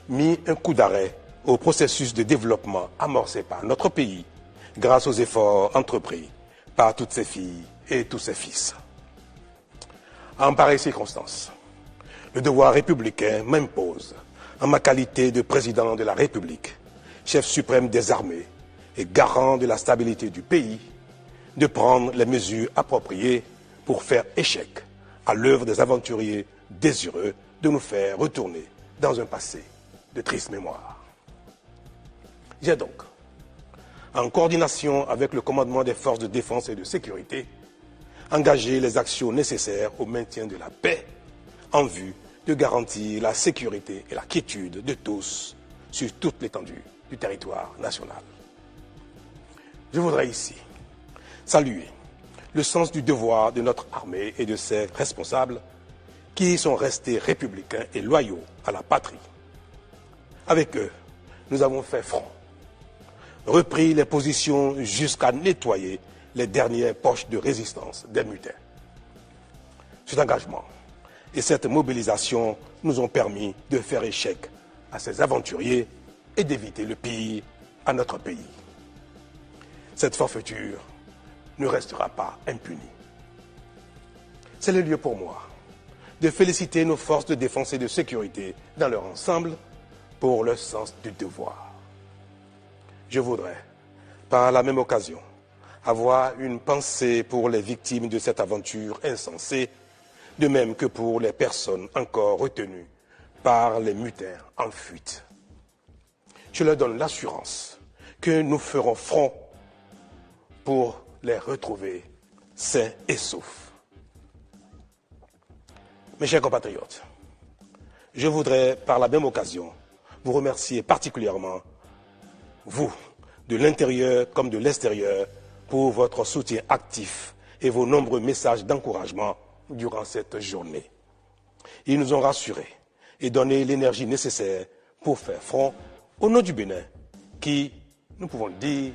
mis un coup d'arrêt au processus de développement amorcé par notre pays grâce aux efforts entrepris par toutes ses filles et tous ses fils. En pareille circonstance, le devoir républicain m'impose, en ma qualité de président de la République, chef suprême des armées et garant de la stabilité du pays, de prendre les mesures appropriées pour faire échec à l'œuvre des aventuriers désireux de nous faire retourner dans un passé de triste mémoire. J'ai donc, en coordination avec le commandement des forces de défense et de sécurité, engagé les actions nécessaires au maintien de la paix en vue de garantir la sécurité et la quiétude de tous sur toute l'étendue du territoire national. Je voudrais ici saluer le sens du devoir de notre armée et de ses responsables qui sont restés républicains et loyaux à la patrie. Avec eux, nous avons fait front, repris les positions jusqu'à nettoyer les dernières poches de résistance des mutins. Cet engagement et cette mobilisation nous ont permis de faire échec à ces aventuriers et d'éviter le pire à notre pays. Cette forfaiture ne restera pas impunie. C'est le lieu pour moi de féliciter nos forces de défense et de sécurité dans leur ensemble pour leur sens du devoir. Je voudrais, par la même occasion, avoir une pensée pour les victimes de cette aventure insensée, de même que pour les personnes encore retenues par les mutins en fuite. Je leur donne l'assurance que nous ferons front pour les retrouver sains et saufs. Mes chers compatriotes, je voudrais par la même occasion vous remercier particulièrement, vous, de l'intérieur comme de l'extérieur, pour votre soutien actif et vos nombreux messages d'encouragement durant cette journée. Ils nous ont rassurés et donné l'énergie nécessaire pour faire front au nom du Bénin, qui, nous pouvons le dire,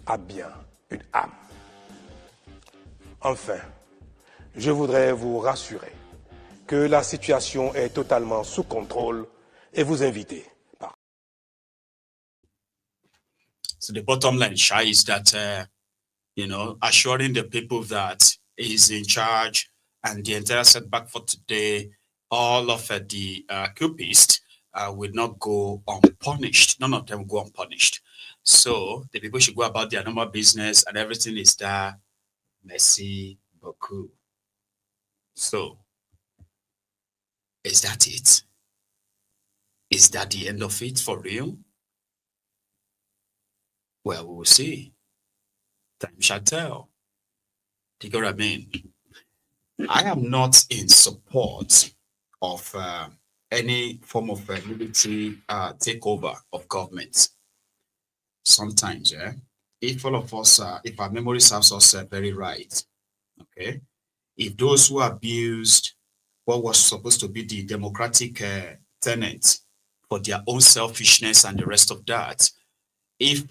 a bien une âme. Enfin, je voudrais vous rassurer que la situation est totalement sous contrôle et vous inviter. So the bottom line, Shai, is that, assuring the people that he is in charge and the entire setback for today, all of the coupists will not go unpunished. None of them go unpunished. So the people should go about their normal business and everything is there. Merci beaucoup. So, is that it? Is that the end of it for real? Well, we will see. Time shall tell. Do you get what I mean? I am not in support of any form of military takeover of government. Sometimes, if all of us, if our memory serves us very right, okay, if those who abused what was supposed to be the democratic tenet for their own selfishness and the rest of that, if,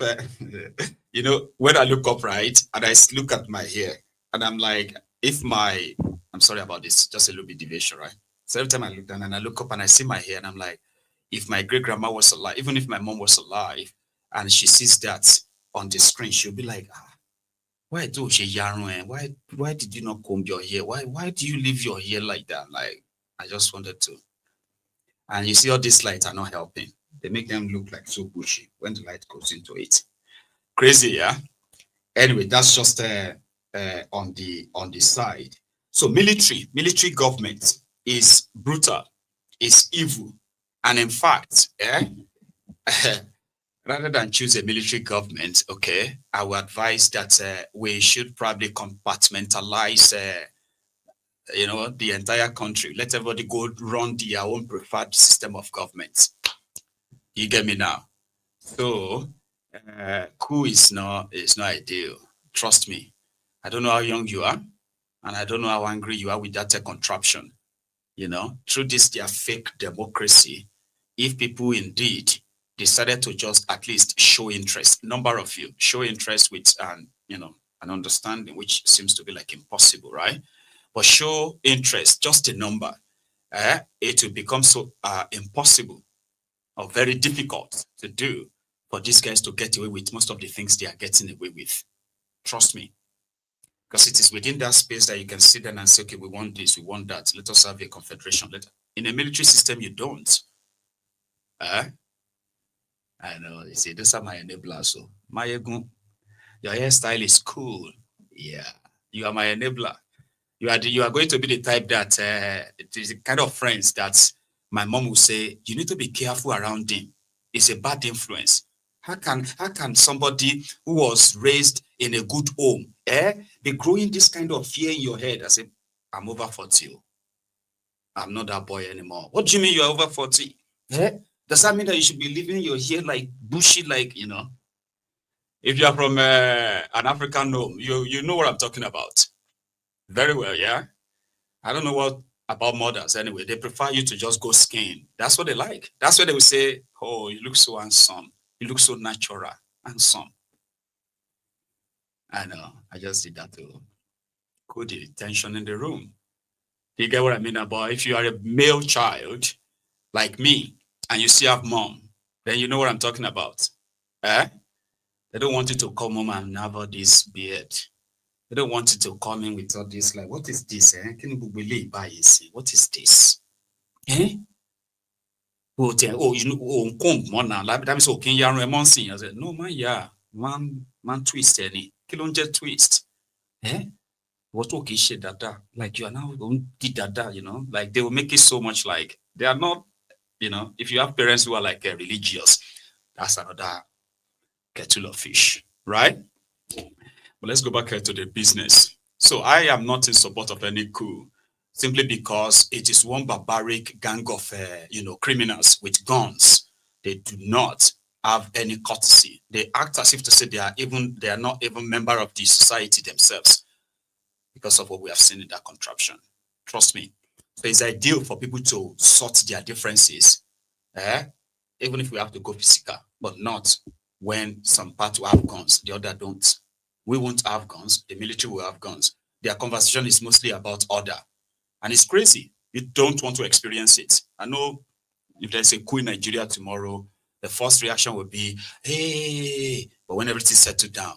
when I look up, right, and I look at my hair, and I'm like, I'm sorry about this, just a little bit deviation, right? So every time I look down and I look up and I see my hair, and I'm like, if my great-grandma was alive, even if my mom was alive, and she sees that on the screen, she'll be like, why did you not comb your hair? Why do you leave your hair like that? Like, I just wanted to. And you see all these lights are not helping. They make them look like so bushy when the light goes into it. Crazy, yeah? Anyway, that's just on the side. So military government is brutal, is evil. And in fact, rather than choose a military government, okay, I would advise that we should probably compartmentalize the entire country. Let everybody go run their own preferred system of government. You get me now? So, coup is not ideal. Trust me. I don't know how young you are, and I don't know how angry you are with that contraption. Through this their fake democracy, if people indeed decided to just at least show interest, number of you show interest with an understanding, which seems to be like impossible, right? but show interest, just a number, it will become so impossible or very difficult to do for these guys to get away with most of the things they are getting away with. Trust me. Because it is within that space that you can sit down and say, okay, we want this, we want that. Let us have a confederation. In a military system, you don't. I know, you see, those are my enablers. So, your hairstyle is cool. Yeah, you are my enabler. You are going to be the type that it is the kind of friends that my mom will say, you need to be careful around him. It's a bad influence. How can somebody who was raised in a good home be growing this kind of fear in your head? I say, I'm over 40. I'm not that boy anymore. What do you mean you're over 40? Does that mean that you should be living your hair like bushy, like, you know? If you are from an African home, you know what I'm talking about. Very well, yeah? I don't know what about mothers anyway. They prefer you to just go skin. That's what they like. That's why they will say, oh, you look so handsome. You look so natural, handsome. I know. I just did that to cool the tension in the room. You get what I mean about if you are a male child like me and you still have mom, then you know what I'm talking about. They don't want you to come home and have all this beard. They don't want you to come in with all this, like, what is this? What is this? Oh, you know, comb now. That means okay, you're a I said, no, man, yeah, man, twist any. Kilonje twist. What okay shit dada? Like you are now dada, you know, like they will make it so much like they are not, you know, if you have parents who are like religious, that's another kettle of fish, right? But let's go back here to the business. So I am not in support of any coup, simply because it is one barbaric gang of, criminals with guns. They do not have any courtesy. They act as if to say they are not even member of the society themselves because of what we have seen in that contraption. Trust me. So it's ideal for people to sort their differences, even if we have to go physical, but not when some part will have guns, the other don't. We won't have guns. The military will have guns. Their conversation is mostly about order. And it's crazy. You don't want to experience it. I know if there's a coup in Nigeria tomorrow, the first reaction will be, hey, but when everything's settled down,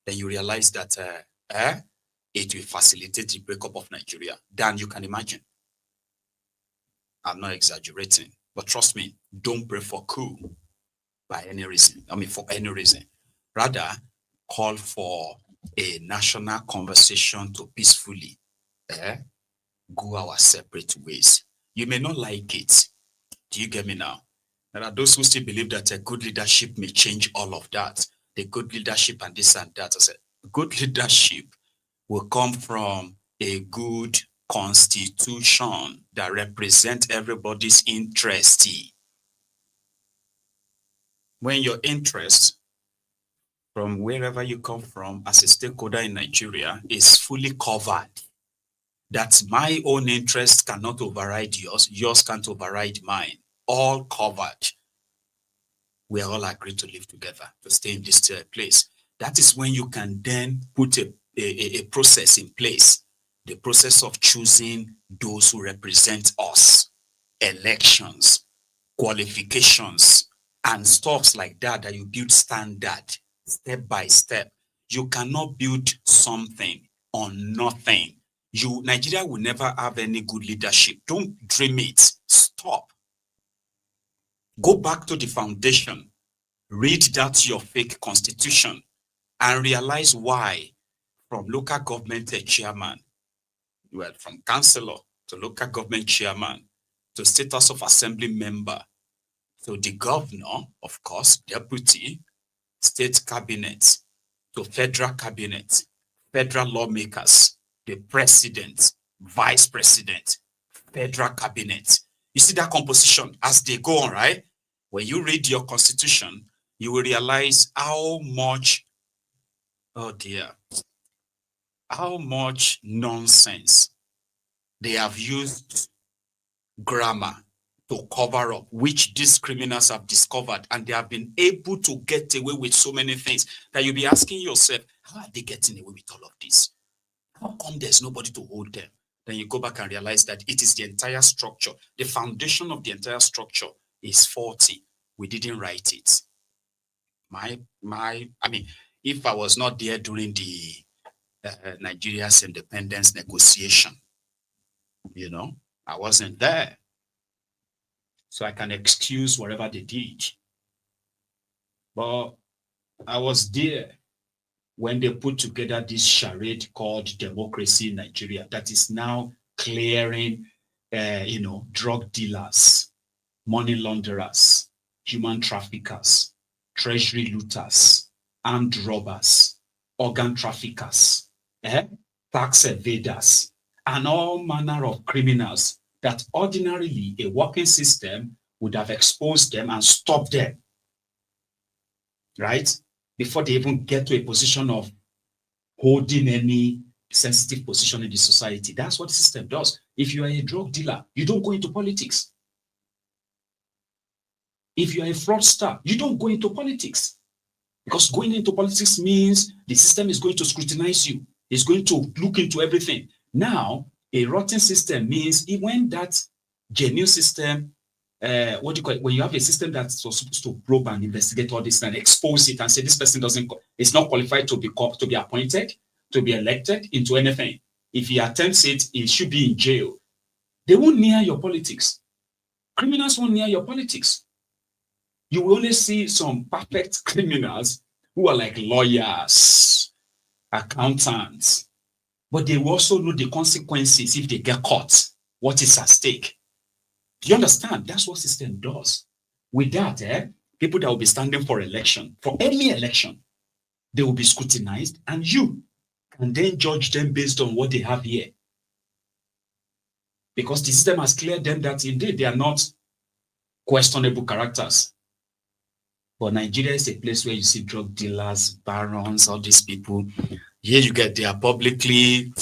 then you realize that it will facilitate the breakup of Nigeria than you can imagine. I'm not exaggerating, but trust me, don't pray for coup by any reason. I mean, for any reason. Rather, call for a national conversation to peacefully go our separate ways. You may not like it. Do you get me now? There are those who still believe that a good leadership may change all of that. The good leadership and this and that. I said, good leadership will come from a good constitution that represents everybody's interest. When your interest from wherever you come from as a stakeholder in Nigeria is fully covered, that my own interest cannot override yours can't override mine, all covered, we are all agreed to live together, to stay in this place. That is when you can then put a process in place, the process of choosing those who represent us, elections, qualifications, and stuff like that, that you build standard step by step. You cannot build something on nothing. Nigeria will never have any good leadership. Don't dream it. Stop. Go back to the foundation. Read that your fake constitution and realize why from local government chairman, well, from councillor to local government chairman to state house of assembly member to the governor, of course, deputy, state cabinet, to federal cabinet, federal lawmakers, the president, vice president, federal cabinet. You see that composition as they go on, right? When you read your constitution, you will realize how much, oh dear, how much nonsense they have used grammar to cover up, which these criminals have discovered, and they have been able to get away with so many things that you'll be asking yourself, how are they getting away with all of this? How come there's nobody to hold them? then you go back and realize that it is the entire structure. The foundation of the entire structure is faulty. We didn't write it. I mean, if I was not there during the Nigeria's independence negotiation, you know, I wasn't there. So I can excuse whatever they did. But I was there when they put together this charade called democracy in Nigeria that is now clearing, you know, drug dealers, money launderers, human traffickers, treasury looters, armed robbers, organ traffickers, tax evaders, and all manner of criminals that ordinarily a working system would have exposed them and stopped them, right? Before they even get to a position of holding any sensitive position in the society. That's what the system does. If you are a drug dealer, you don't go into politics. If you are a fraudster, you don't go into politics. Because going into politics means the system is going to scrutinize you. It's going to look into everything. Now, a rotten system means when that genuine system, what do you call it? When you have a system that's supposed to probe and investigate all this and expose it and say this person is not qualified to be appointed, to be elected into anything. If he attempts it, he should be in jail. They won't near your politics. Criminals won't near your politics. You will only see some perfect criminals who are like lawyers, accountants, but they will also know the consequences if they get caught, what is at stake. Do you understand? That's what system does. With that, people that will be standing for election, for any election, they will be scrutinized, and you can then judge them based on what they have here. Because the system has cleared them that indeed they are not questionable characters. But Nigeria is a place where you see drug dealers, barons, all these people. Here you get, they are publicly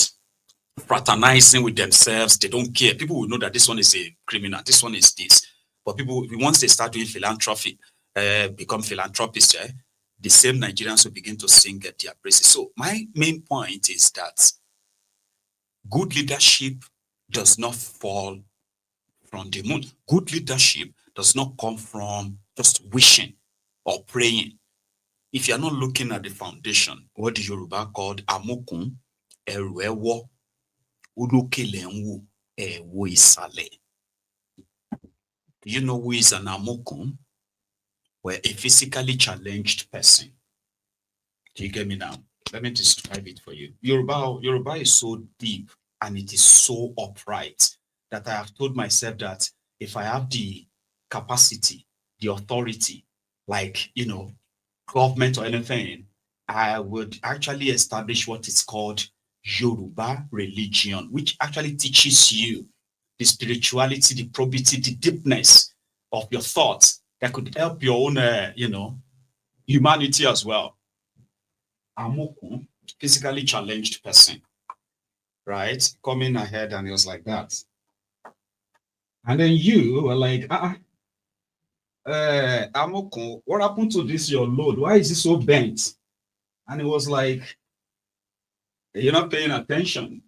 fraternizing with themselves. They don't care. People will know that this one is a criminal, this one is this. But people, once they start doing philanthropy, become philanthropists, the same Nigerians will begin to sing at their praises. So my main point is that good leadership does not fall from the moon. Good leadership does not come from just wishing or praying. If you're not looking at the foundation, what the Yoruba called amokun, eruewo, ulokelenwu, ewo isale. Do you know who is an amokun? Well, a physically challenged person. Do you get me now? Let me describe it for you. Yoruba is so deep and it is so upright that I have told myself that if I have the capacity, the authority, like, you know, government or anything, I would actually establish what is called Yoruba religion, which actually teaches you the spirituality, the probity, the deepness of your thoughts that could help your own, you know, humanity as well. Amokun, physically challenged person, right? Coming ahead and it was like that. And then you were like, Amokun, what happened to this, your load? Why is it so bent? And it was like, you're not paying attention.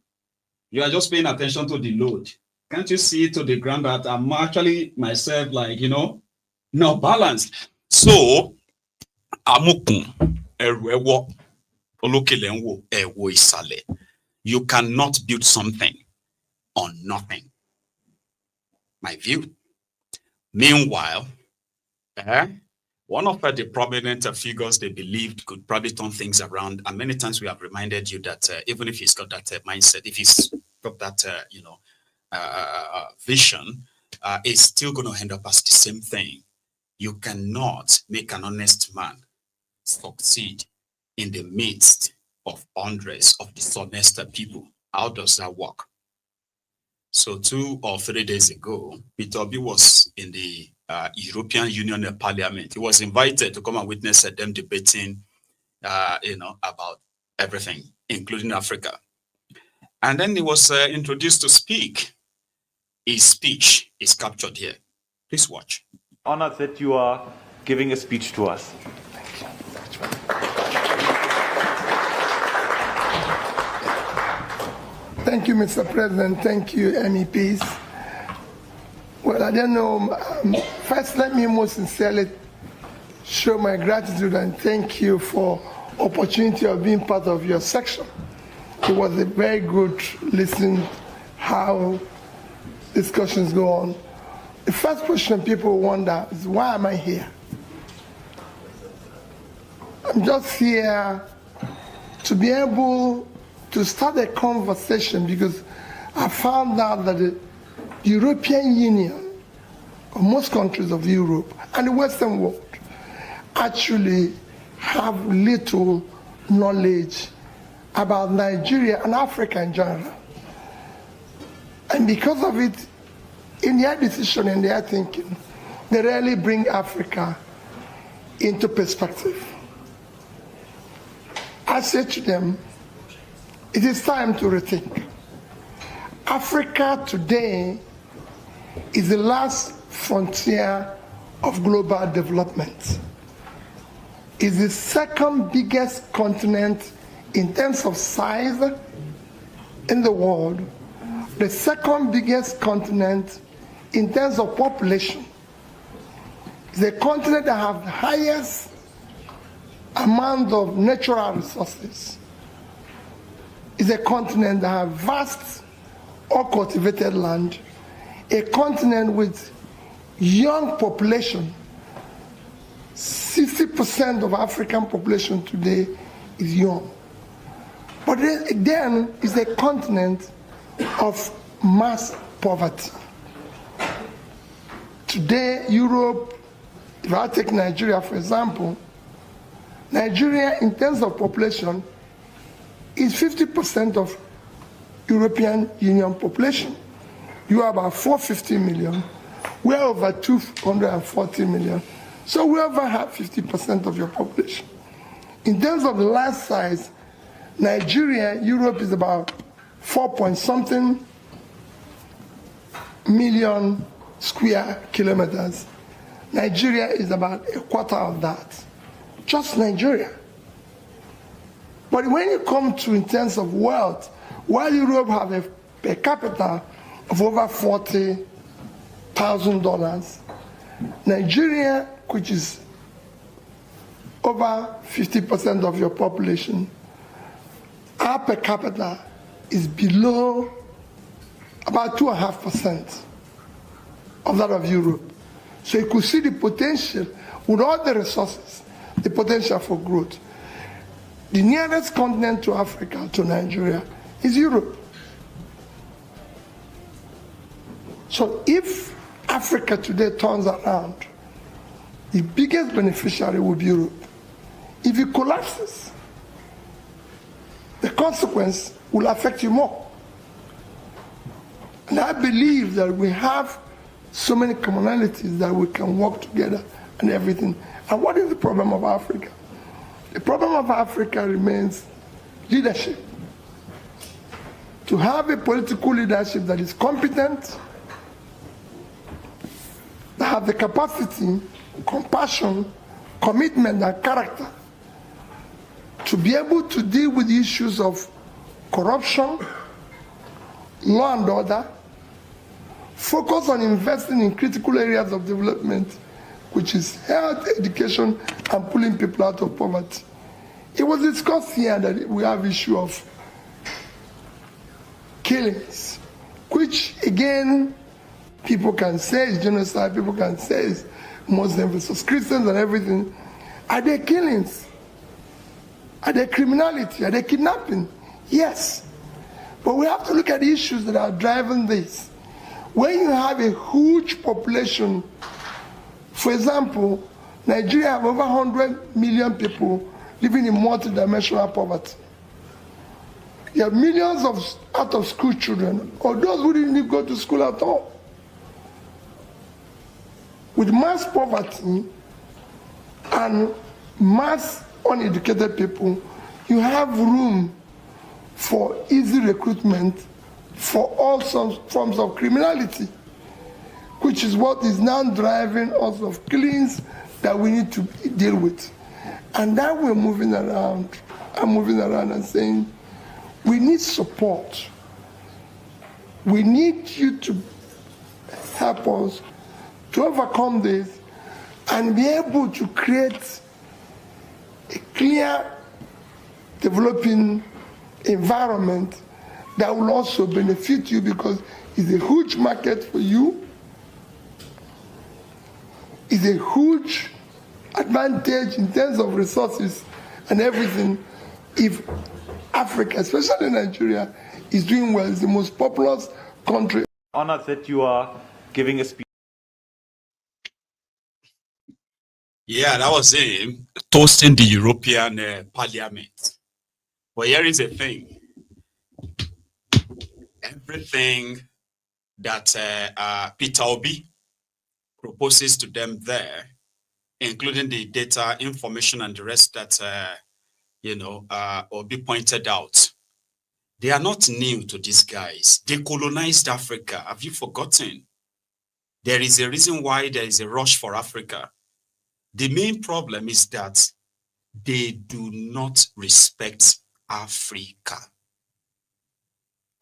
You are just paying attention to the load. Can't you see to the ground that I'm actually myself, like, you know, not balanced? So, Amokun, eruewo, olokelenwo, ewo isale. You cannot build something on nothing. My view. Meanwhile, one of the prominent figures they believed could probably turn things around, and many times we have reminded you that even if he's got that mindset, if he's got that you know, vision, it's still going to end up as the same thing. You cannot make an honest man succeed in the midst of hundreds of dishonest people. How does that work? So 2 or 3 days ago, Peter Obi was in the European Union Parliament. He was invited to come and witness them debating, you know, about everything, including Africa. And then he was introduced to speak. His speech is captured here. Please watch. Honored that you are giving a speech to us. Thank you. Thank you, Mr. President. Thank you, MEPs. Well, I don't know. First, let me most sincerely show my gratitude and thank you for opportunity of being part of your section. It was a very good listening how discussions go on. The first question people wonder is, why am I here? I'm just here to be able to start a conversation because I found out that the European Union, or most countries of Europe and the Western world, actually have little knowledge about Nigeria and Africa in general. And because of it, in their decision and their thinking, they rarely bring Africa into perspective. I say to them, it is time to rethink. Africa today is the last frontier of global development. It's the second biggest continent in terms of size in the world, the second biggest continent in terms of population. It's a continent that has the highest amount of natural resources. It's a continent that has vast uncultivated land, a continent with young population. 60% of African population today is young. But then it's a continent of mass poverty. Today, Europe, if I take Nigeria for example, Nigeria in terms of population is 50% of European Union population. You are about 450 million. We are over 240 million. So we over have 50% of your population. In terms of the land size, Nigeria, Europe is about 4-point-something million square kilometers. Nigeria is about a quarter of that. Just Nigeria. But when you come to in terms of wealth, while Europe have a per capita of over $40,000, Nigeria, which is over 50% of your population, our per capita is below about 2.5% of that of Europe. So you could see the potential, with all the resources, the potential for growth. The nearest continent to Africa, to Nigeria, is Europe. So if Africa today turns around, the biggest beneficiary will be Europe. If it collapses, the consequence will affect you more. And I believe that we have so many commonalities that we can work together and everything. And what is the problem of Africa? The problem of Africa remains leadership. To have a political leadership that is competent, that have the capacity, compassion, commitment, and character to be able to deal with issues of corruption, law and order, focus on investing in critical areas of development, which is health, education, and pulling people out of poverty. It was discussed here that we have issue of killings, which again, people can say is genocide, people can say is Muslims versus Christians and everything. Are there killings? Are there criminality? Are there kidnapping? Yes. But we have to look at the issues that are driving this. When you have a huge population, for example, Nigeria have over 100 million people living in multidimensional poverty. You have millions of out-of-school children, or those who didn't even go to school at all. With mass poverty and mass uneducated people, you have room for easy recruitment for all forms of criminality, which is what is now driving us of killings that we need to deal with. And now we're moving around, I'm moving around and saying, we need support We need you to help us to overcome this and be able to create a clear developing environment that will also benefit you, because it's a huge market for you. It's a huge advantage in terms of resources and everything. If Africa, especially Nigeria, is doing well, it's the most populous country. Honored that you are giving a speech. Yeah, that was him toasting the European Parliament. But here is the thing. Everything that Peter Obi proposes to them there, including the data, information, and the rest that, Obi pointed out, they are not new to these guys. They colonized Africa. Have you forgotten? There is a reason why there is a rush for Africa. The main problem is that they do not respect Africa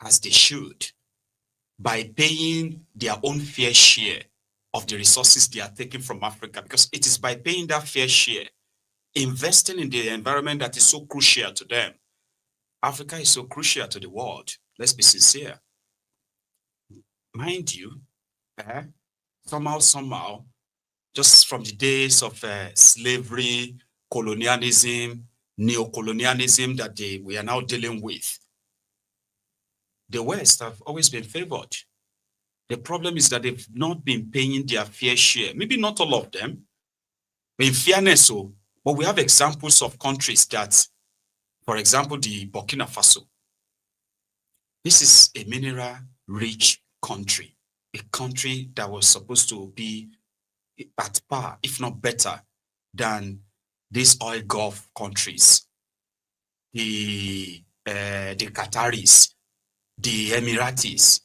as they should, by paying their own fair share of the resources they are taking from Africa, because it is by paying that fair share, investing in the environment that is so crucial to them. Africa is so crucial to the world. Let's be sincere. Mind you, somehow, just from the days of slavery, colonialism, neocolonialism that we are now dealing with, the West have always been favored. The problem is that they've not been paying their fair share. Maybe not all of them, but in fairness, but we have examples of countries that, for example, the Burkina Faso. This is a mineral-rich country, a country that was supposed to be at par, if not better, than these oil Gulf countries, the Qataris, the Emiratis,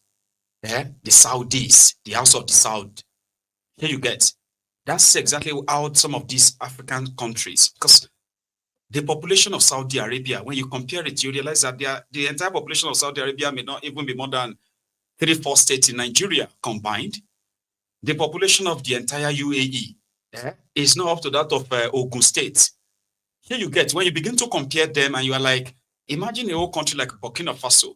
the Saudis, the House of the Saud. Here you get. That's exactly how some of these African countries, because the population of Saudi Arabia, when you compare it, you realize that the entire population of Saudi Arabia may not even be more than 3-4 states in Nigeria combined. The population of the entire UAE is not up to that of Ogun State. Here you get, when you begin to compare them and you are like, imagine a whole country like Burkina Faso,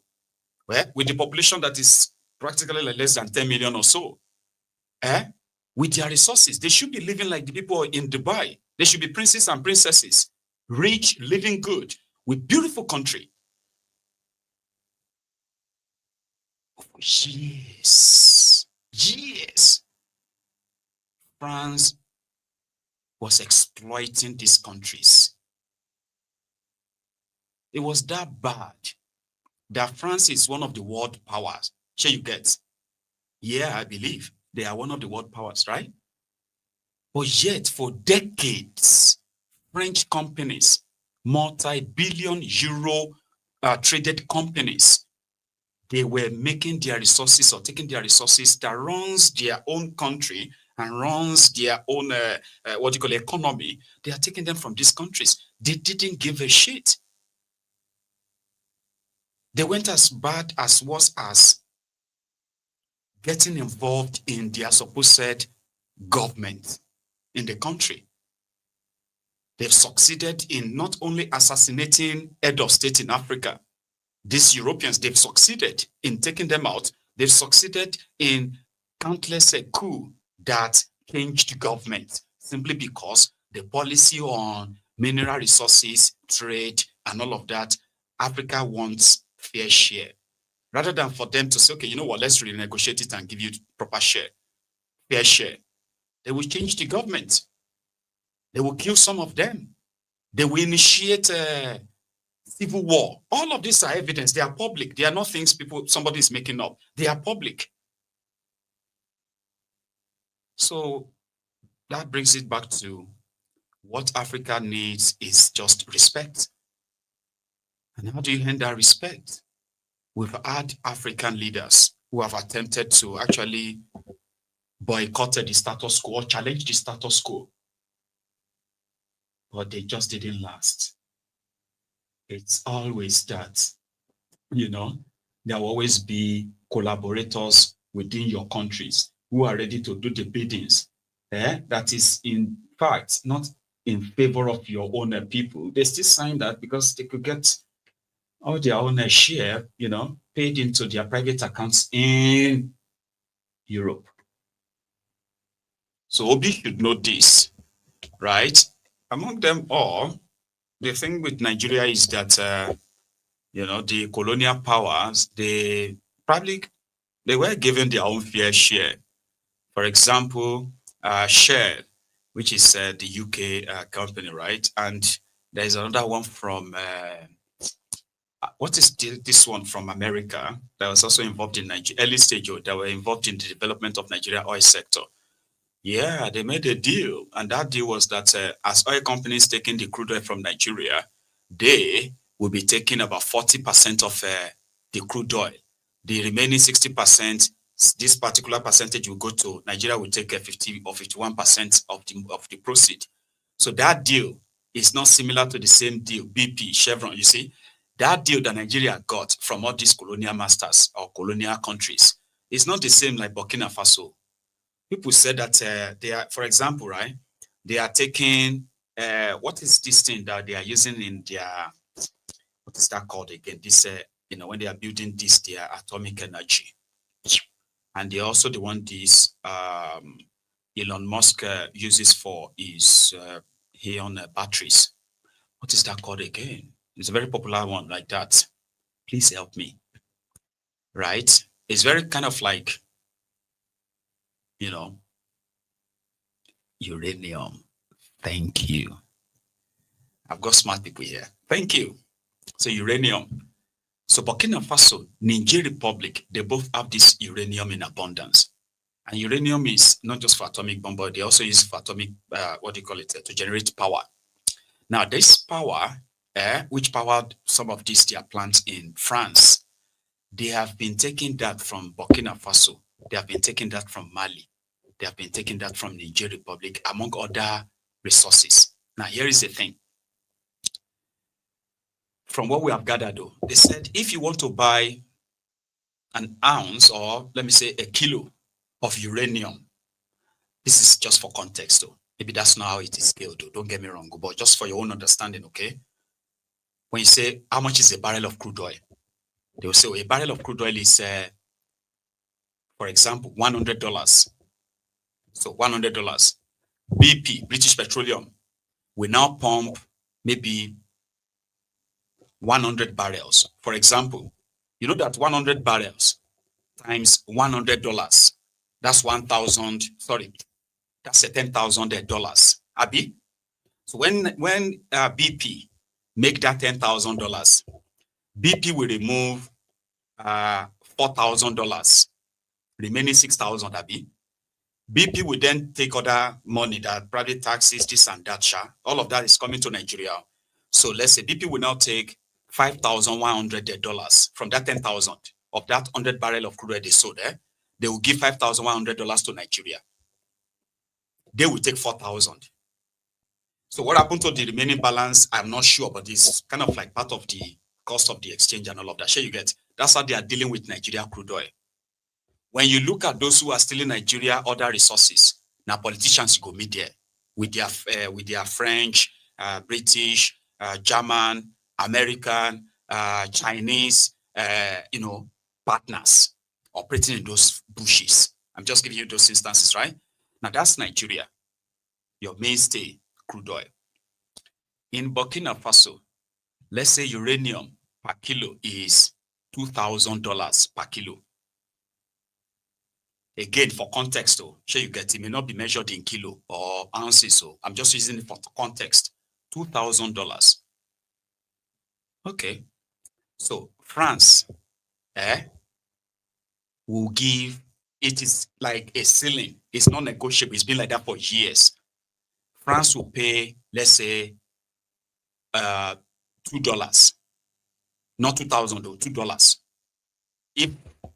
with the population that is practically like less than 10 million or so. With their resources, they should be living like the people in Dubai. They should be princes and princesses, rich, living good, with beautiful country. Yes. France was exploiting these countries. It was that bad that France is one of the world powers. Sure, you get? Yeah, I believe they are one of the world powers, right? But yet, for decades, French companies, multi-billion euro traded companies, they were making their resources or taking their resources that runs their own country and runs their own, economy. They are taking them from these countries. They didn't give a shit. They went as bad as worse as getting involved in their supposed government in the country. They've succeeded in not only assassinating head of state in Africa, these Europeans, they've succeeded in taking them out. They've succeeded in countless coups that changed government simply because the policy on mineral resources, trade, and all of that, Africa wants fair share. Rather than for them to say, okay, you know what, let's renegotiate it and give you proper share, fair share. They will change the government. They will kill some of them. They will initiate civil war. All of these are evidence. They are public. They are not things somebody is making up. They are public. So that brings it back to what Africa needs is just respect. And how do you end that respect? We've had African leaders who have attempted to actually boycott the status quo, or challenge the status quo. But they just didn't last. It's always that, there will always be collaborators within your countries who are ready to do the biddings. That is, in fact, not in favor of your own people. They still sign that because they could get all their own share, paid into their private accounts in Europe. So Obi should know this, right? Among them all, the thing with Nigeria is that, the colonial powers, they were given their own fair share. For example, Shell, which is the UK company, right? And there's another one from, what is this one from America that was also involved in Nigeria, early stage, that were involved in the development of Nigeria oil sector. Yeah, they made a deal. And that deal was that as oil companies taking the crude oil from Nigeria, they will be taking about 40% of the crude oil. The remaining 60%, this particular percentage will go to Nigeria, will take 50 or 51% of the proceed. So that deal is not similar to the same deal, BP, Chevron, you see. That deal that Nigeria got from all these colonial masters or colonial countries is not the same like Burkina Faso. People said that they are, for example, right, they are taking, what is this thing that they are using in their, what is that called again? This, when they are building this, their atomic energy. And they also, the one this Elon Musk uses for is on batteries. What is that called again? It's a very popular one like that. Please help me. Right? It's very kind of like, uranium. Thank you. I've got smart people here. Thank you. So uranium. So Burkina Faso, Benin Republic, they both have this uranium in abundance. And uranium is not just for atomic bomb, but they also use it for atomic, to generate power. Now this power, which powered some of these their plants in France, they have been taking that from Burkina Faso. They have been taking that from Mali. They have been taking that from Niger Republic, among other resources. Now here is the thing. From what we have gathered, though, they said if you want to buy an ounce, or let me say a kilo of uranium, this is just for context, though. Maybe that's not how it is scaled, though. Don't get me wrong, but just for your own understanding, okay? When you say how much is a barrel of crude oil, they will say a barrel of crude oil is, for example, $100. So $100. BP, British Petroleum, will now pump maybe 100 barrels. For example, you know that 100 barrels times $100, that's 1,000, sorry, that's $10,000, Abi? So when BP make that $10,000, BP will remove $4,000, remaining $6,000, Abi. BP will then take other money, that private taxes, this and that, all of that is coming to Nigeria. So let's say BP will now take $5,100 from that 10,000 of that 100 barrel of crude oil they sold. They will give $5,100 to Nigeria. They will take 4,000. So what happened to the remaining balance, I'm not sure, but it's kind of like part of the cost of the exchange and all of that. Sure, you get. That's how they are dealing with Nigeria crude oil. When you look at those who are stealing Nigeria other resources, now politicians go meet there with their French, British, German, American, Chinese, partners operating in those bushes. I'm just giving you those instances, right? Now that's Nigeria, your mainstay crude oil. In Burkina Faso, let's say uranium per kilo is $2,000 per kilo. Again, for context, though, sure you get it may not be measured in kilo or ounces, so I'm just using it for context. $2,000. Okay, so France, will give, it is like a ceiling. It's not negotiable. It's been like that for years. France will pay, let's say, $2, not 2,000 though, $2. If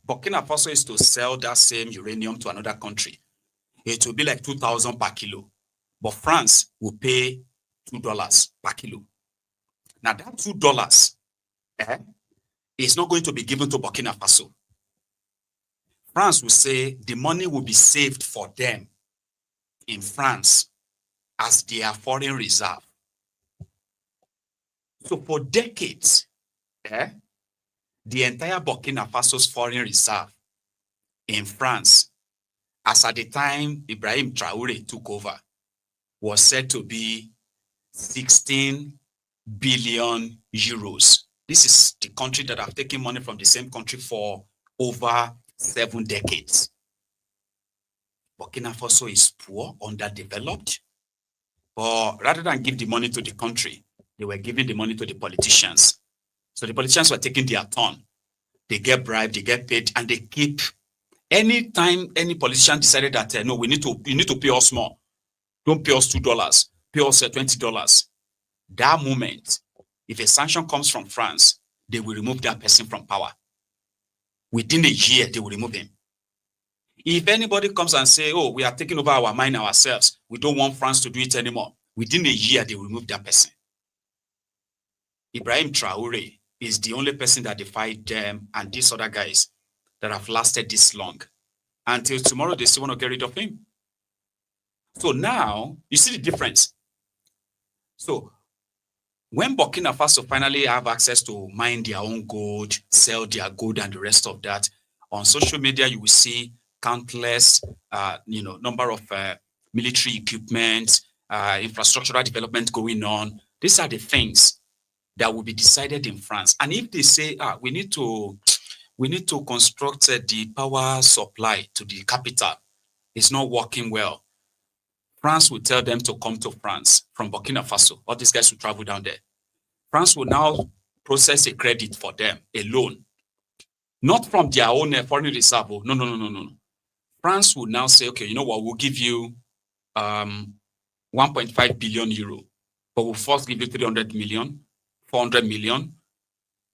Burkina Faso is to sell that same uranium to another country, it will be like 2,000 per kilo. But France will pay $2 per kilo. Now that $2 is not going to be given to Burkina Faso. France will say the money will be saved for them in France as their foreign reserve. So for decades, the entire Burkina Faso's foreign reserve in France, as at the time Ibrahim Traoré took over, was said to be 16 billion euros. This is the country that have taken money from the same country for over 7 decades. Burkina Faso is poor, underdeveloped, but rather than give the money to the country, they were giving the money to the politicians. So the politicians were taking their turn. They get bribed, they get paid, and they keep. Anytime any politician decided that no, you need to pay us more. Don't pay us $2, pay us $20. That moment, if a sanction comes from France, they will remove that person from power. Within a year, they will remove him. If anybody comes and say, oh, we are taking over our mine ourselves, we don't want France to do it anymore, within a year, they will remove that person. Ibrahim Traoré is the only person that defied them and these other guys that have lasted this long. Until tomorrow, they still want to get rid of him. So now, you see the difference. So when Burkina Faso finally have access to mine their own gold, sell their gold and the rest of that, on social media, you will see countless, number of military equipment, infrastructural development going on. These are the things that will be decided in France. And if they say, we need to construct the power supply to the capital, it's not working well, France will tell them to come to France from Burkina Faso. All these guys will travel down there. France will now process a credit for them, a loan, not from their own foreign reserve. No. France will now say, okay, you know what, we'll give you 1.5 billion euro, but we'll first give you 300 million, 400 million,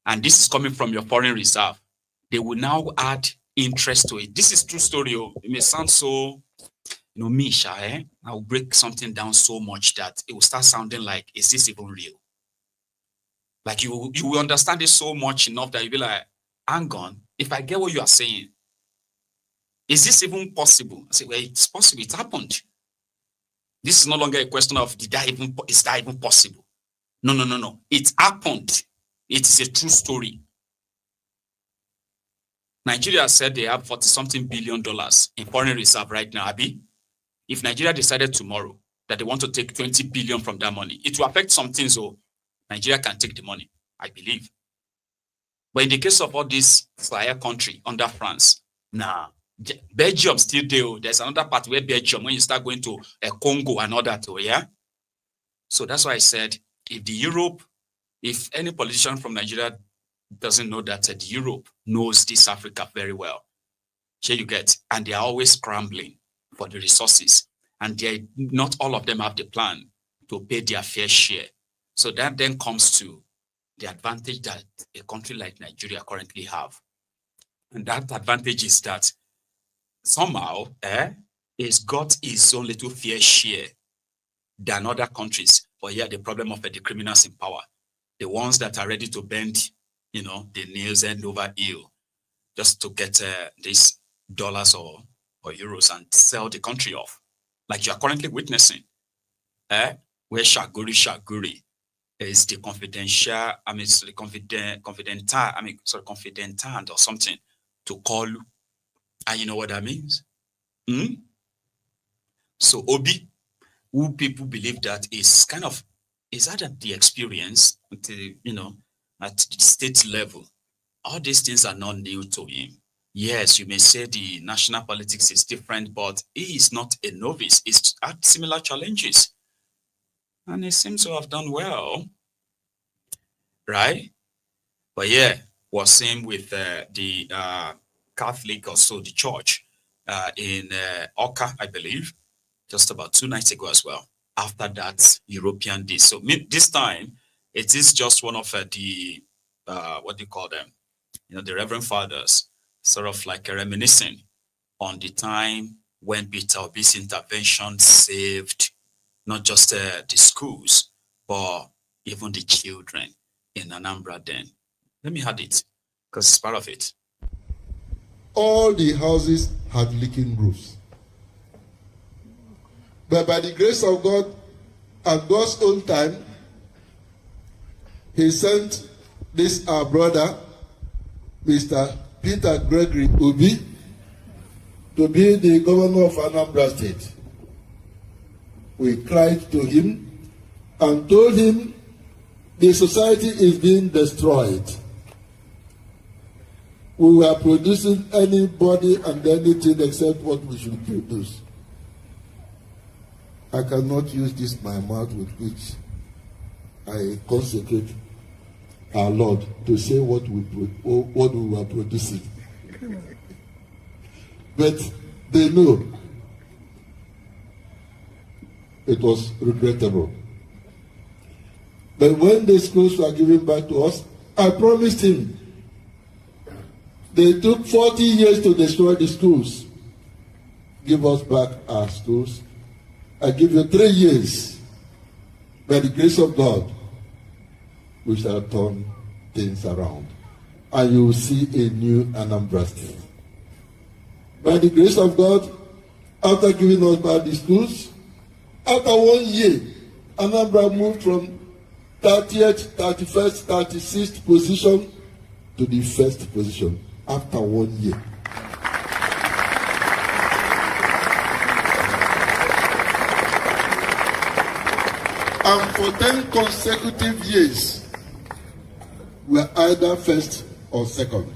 and this is coming from your foreign reserve. They will now add interest to it. This is true story. It may sound so, I will break something down so much that it will start sounding like, is this even real? Like you will understand it so much enough that you'll be like, hang on, if I get what you are saying, is this even possible? I say, well, it's possible. It happened. This is no longer a question of is that even possible? No. It happened. It is a true story. Nigeria said they have $40-something billion in foreign reserve right now, Abi. If Nigeria decided tomorrow that they want to take 20 billion from that money, it will affect some things, so Nigeria can take the money, I believe. But in the case of all these Sahel country under France, Belgium still there. There's another part where Belgium, when you start going to Congo and all that, yeah? So that's why I said, if any politician from Nigeria doesn't know that Europe knows this Africa very well, here you get, and they are always scrambling for the resources, and not all of them have the plan to pay their fair share. So that then comes to the advantage that a country like Nigeria currently have. And that advantage is that somehow it's got its own little fair share than other countries. But yeah, the problem of the criminals in power, the ones that are ready to bend, the nails end over heel, just to get these dollars or euros and sell the country off, like you are currently witnessing, where Shaguri is the confidential, confidant or something to call you. And you know what that means? So Obi, who people believe that is either the experience, at the state level. All these things are not new to him. Yes, you may say the national politics is different, but he is not a novice. He's had similar challenges. And he seems to have done well. Right? But yeah, was same with the Catholic or so, the church in Oka, I believe, just about 2 nights ago as well. After that, European day. So this time, it is just one of the, what do you call them? The Reverend Fathers, sort of like reminiscing on the time when Peter Obi's intervention saved not just the schools, but even the children in Anambra then. Let me add it, because it's part of it. all the houses had leaking roofs. But by the grace of God, at God's own time, he sent this our brother, Mr. Peter Gregory Obi, to be the governor of Anambra State. We cried to him and told him the society is being destroyed. We were producing anybody and anything except what we should produce. I cannot use this my mouth with which I consecrate our Lord to say what we were producing. But they know it was regrettable. But when the schools were given back to us, I promised him. They took 40 years to destroy the schools. Give us back our schools. I give you 3 years. By the grace of God, we shall turn things around. And you will see a new Anambra State. By the grace of God, after giving us back the schools, after 1 year, Anambra moved from 30th, 31st, 36th position to the first position after 1 year. And for 10 consecutive years, we were either first or second.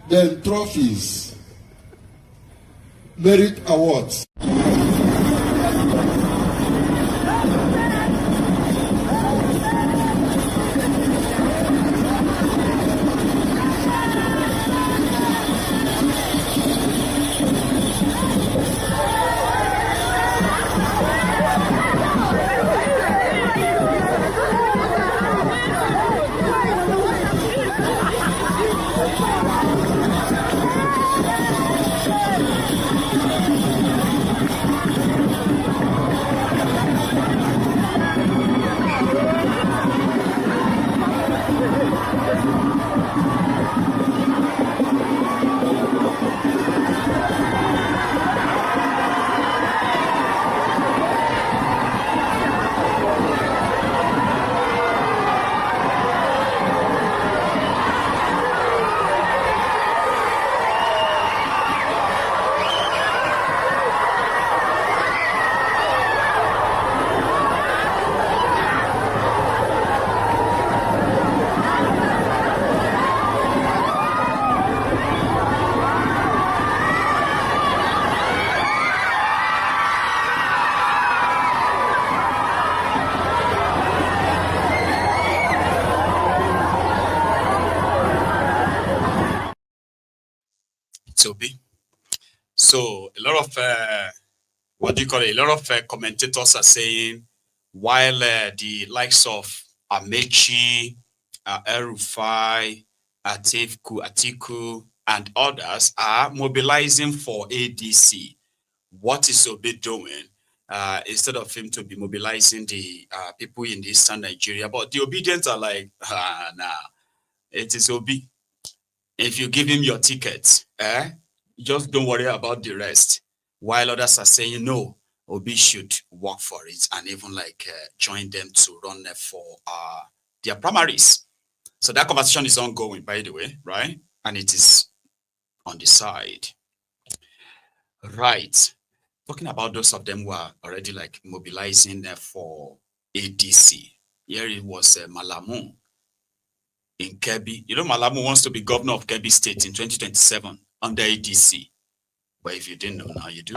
Then trophies, merit awards. So a lot of a lot of commentators are saying, while the likes of Amechi, El-Rufai, Atiku, and others are mobilizing for ADC, what is Obi doing? Instead of him to be mobilizing the people in Eastern Nigeria, but the obedience are like, nah, it is Obi. If you give him your ticket, just don't worry about the rest. While others are saying, no, Obi should work for it and even join them to run for their primaries. So that conversation is ongoing, by the way, right? And it is on the side. Right. Talking about those of them who are already mobilizing for ADC. Here it was Malamu in Kebbi. You know, Malamu wants to be governor of Kebbi State in 2027 under ADC. But if you didn't know, now you do.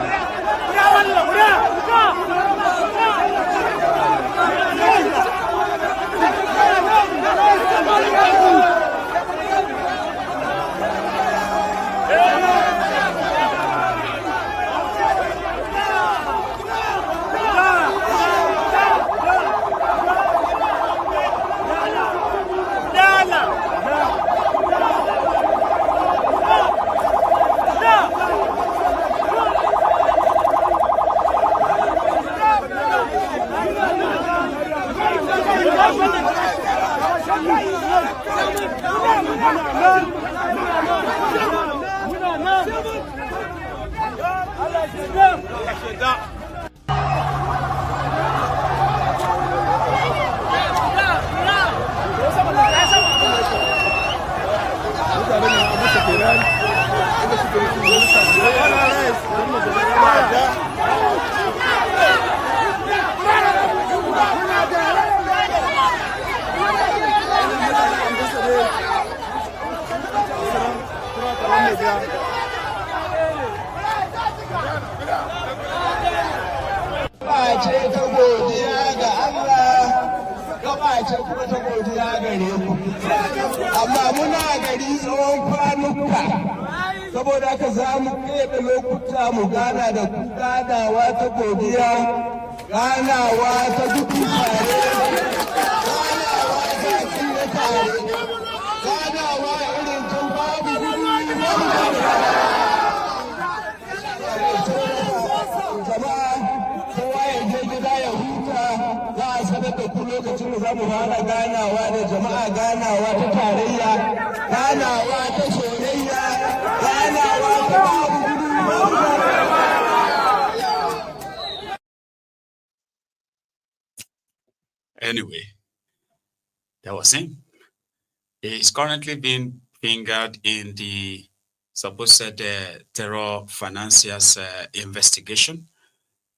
Amma muna gari tsawon kwanuka saboda haka za mu keɓe lokuta mu gana da ku ganawa ta godiya, ganawa ta gudu tare, ganawa ta tsira tare, ganawa irin tun babu gudu jama'a kowa ya je gida ya huta. Za a sanar da ku lokacin da za mu fara ganawa da jama'a, ganawa ta tarayya, ganawa ta soyayya, ganawa ta babu gudu. Anyway, that was him. He is currently being fingered in the supposed terror financiers investigation.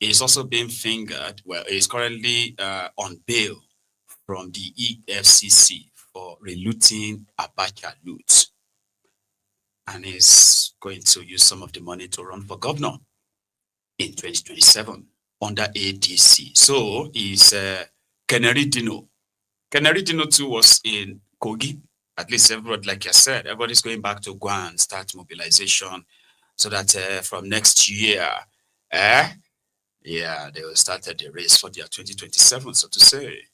He is also being fingered. Well, he is currently on bail from the EFCC for relooting Abacha loot, and is going to use some of the money to run for governor in 2027 under ADC. So he's Canary Dino. Canary Dino too was in Kogi. At least everybody, like I said, everybody's going back to go and start mobilization so that from next year, they will start the race for their 2027, so to say.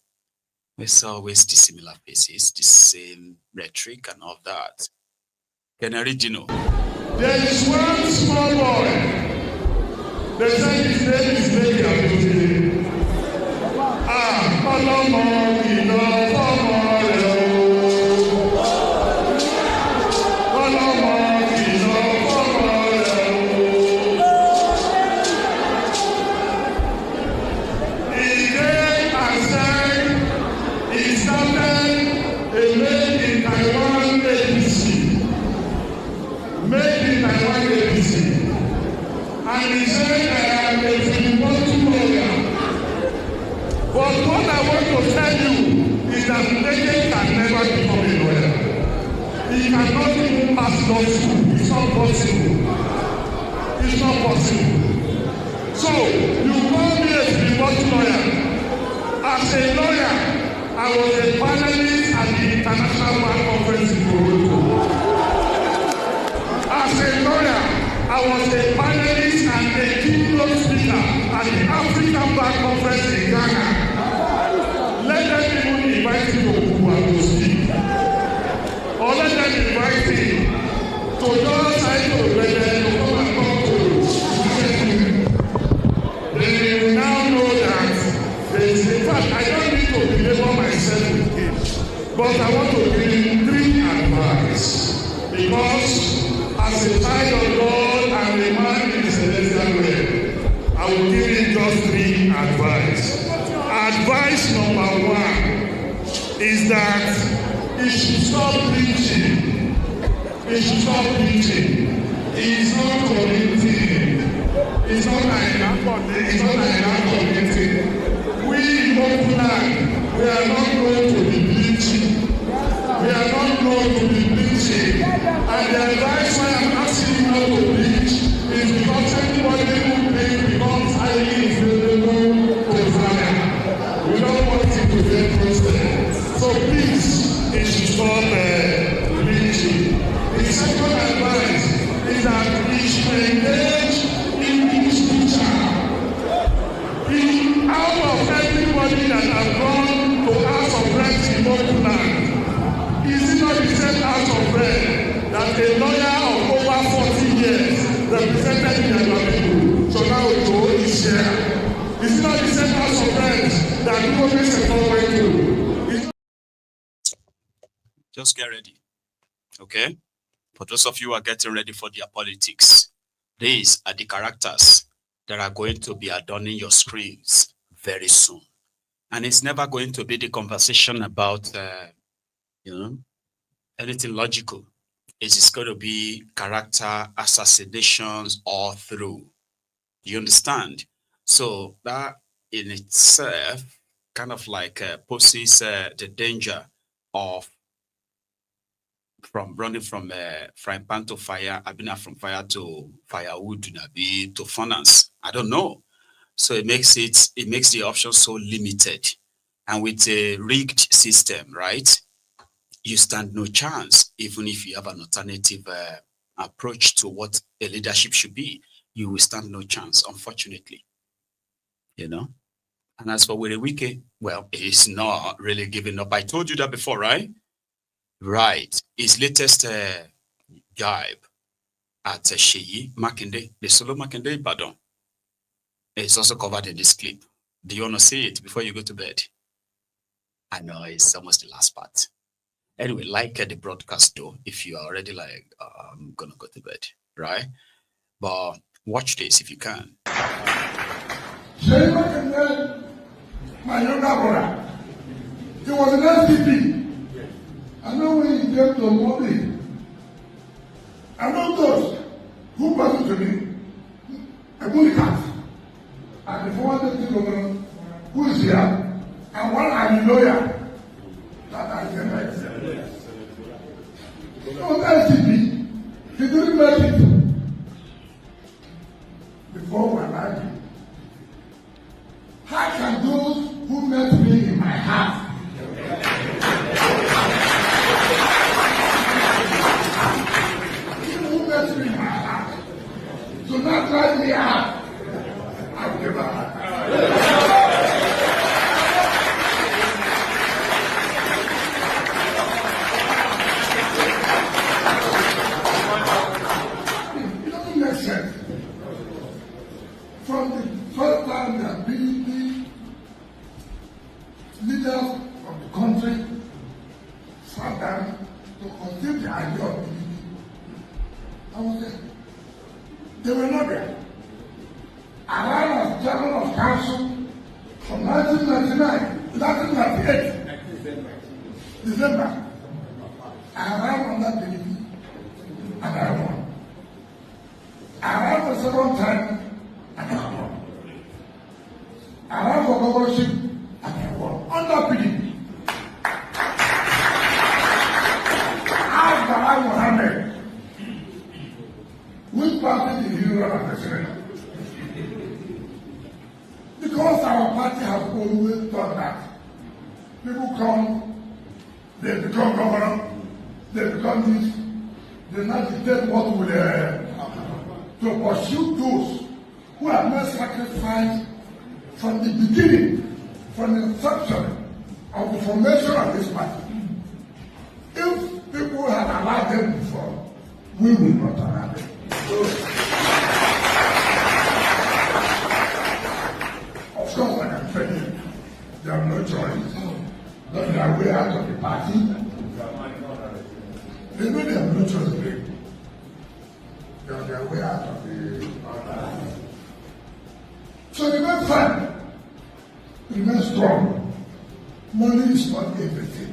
It's always the similar faces, the same rhetoric and all that. Canary Dino. There is one small boy. They say his name is Legia. Ọlọ́mọ ìlọ fọ́mọ rẹ̀ o. Ọlọ́mọ ìlọ fọ́mọ rẹ̀ o. He came and said he started a made in Taiwan ABC. Made in Taiwan ABC. And he said I am a Tinubu lawyer. But what I want to tell you is that Ndege can never become a lawyer. He cannot even pass law school. It's not possible. It's not possible. So, you call me a remote lawyer. As a lawyer, I was a panelist at the International Bar Conference in Cotonou. As a lawyer, I was a panelist and a keynote speaker at the African Bar Conference in Ghana. Let them even invite you to Cuba to speak. Or let them invite you to just try to Benin to come and talk to you. Then you will now know that there is, in fact, I don't need to belabor myself with him, but I want to give him 3 advice. Because as a child of God and a man in the celestial realm, I will give him just 3 advice. Advice number 1 is that he should stop preaching. He should stop preaching. He is not committing. It's not an committing. We in Oakland, we are not going to be preaching. We are not going to be preaching. And the advice why I'm asking you not to preach is because anybody who preach becomes highly inflammable to fire. We don't want it to get roasted. So please, it should stop preaching. The second advice is that we should engage in this teacher. Out of everybody that has gone to House of Reps in Oakland, is it not the same House of Reps that a lawyer of over 40 years represented in the people? So now we go is here. Is it not the same House of Reps that people make a convoy to? Just get ready, okay? For those of you who are getting ready for their politics, these are the characters that are going to be adorning your screens very soon. And it's never going to be the conversation about, anything logical. It's going to be character assassinations all through. You understand? So that in itself kind of like poses the danger of from running from frying pan to fire, I've been from fire to firewood, to furnace. I don't know. So it makes the options so limited. And with a rigged system, right? You stand no chance, even if you have an alternative approach to what a leadership should be. You will stand no chance, unfortunately. And as for Wiki, well, he's not really giving up. I told you that before, right? Right. His latest jibe at Sheyi Makinde, the solo Makinde Badon, is also covered in this clip. Do you want to see it before you go to bed? I know it's almost the last part. Anyway, like the broadcast though, if you are already like, I'm gonna go to bed, right? But watch this if you can. Sheyi Makinde, my younger brother, he was an SDP. I know when he came to Modi, I know those who brought to me a bully cat. And the former deputy governor who is here, and one I'm a lawyer that I can write. So SDP, he didn't make it before my life. How can those who met me in my heart do not drive me out? I'll give up. It doesn't make sense. From the first time that the leaders of the country sat down to conceive the idea of PDP, I was there. They were not there. I ran as General of Council from 1999 to 1998, December. I ran on that PDP and I won. I ran the second time and I won. I ran for governorship and I won. On that PDP. As Bala Mohammed, which party did you run as president? Because our party has always done that. People come, they become governor, they become this, they now dictate what will to pursue those who have made sacrifice from the beginning, from the inception of the formation of this party. If people had allowed them before, we will not allow them. Of course, I can tell you, they have no choice. But they are way out of the party. They know they have no choice again. They are way out of the party. So remain firm, remain strong. Money is not everything.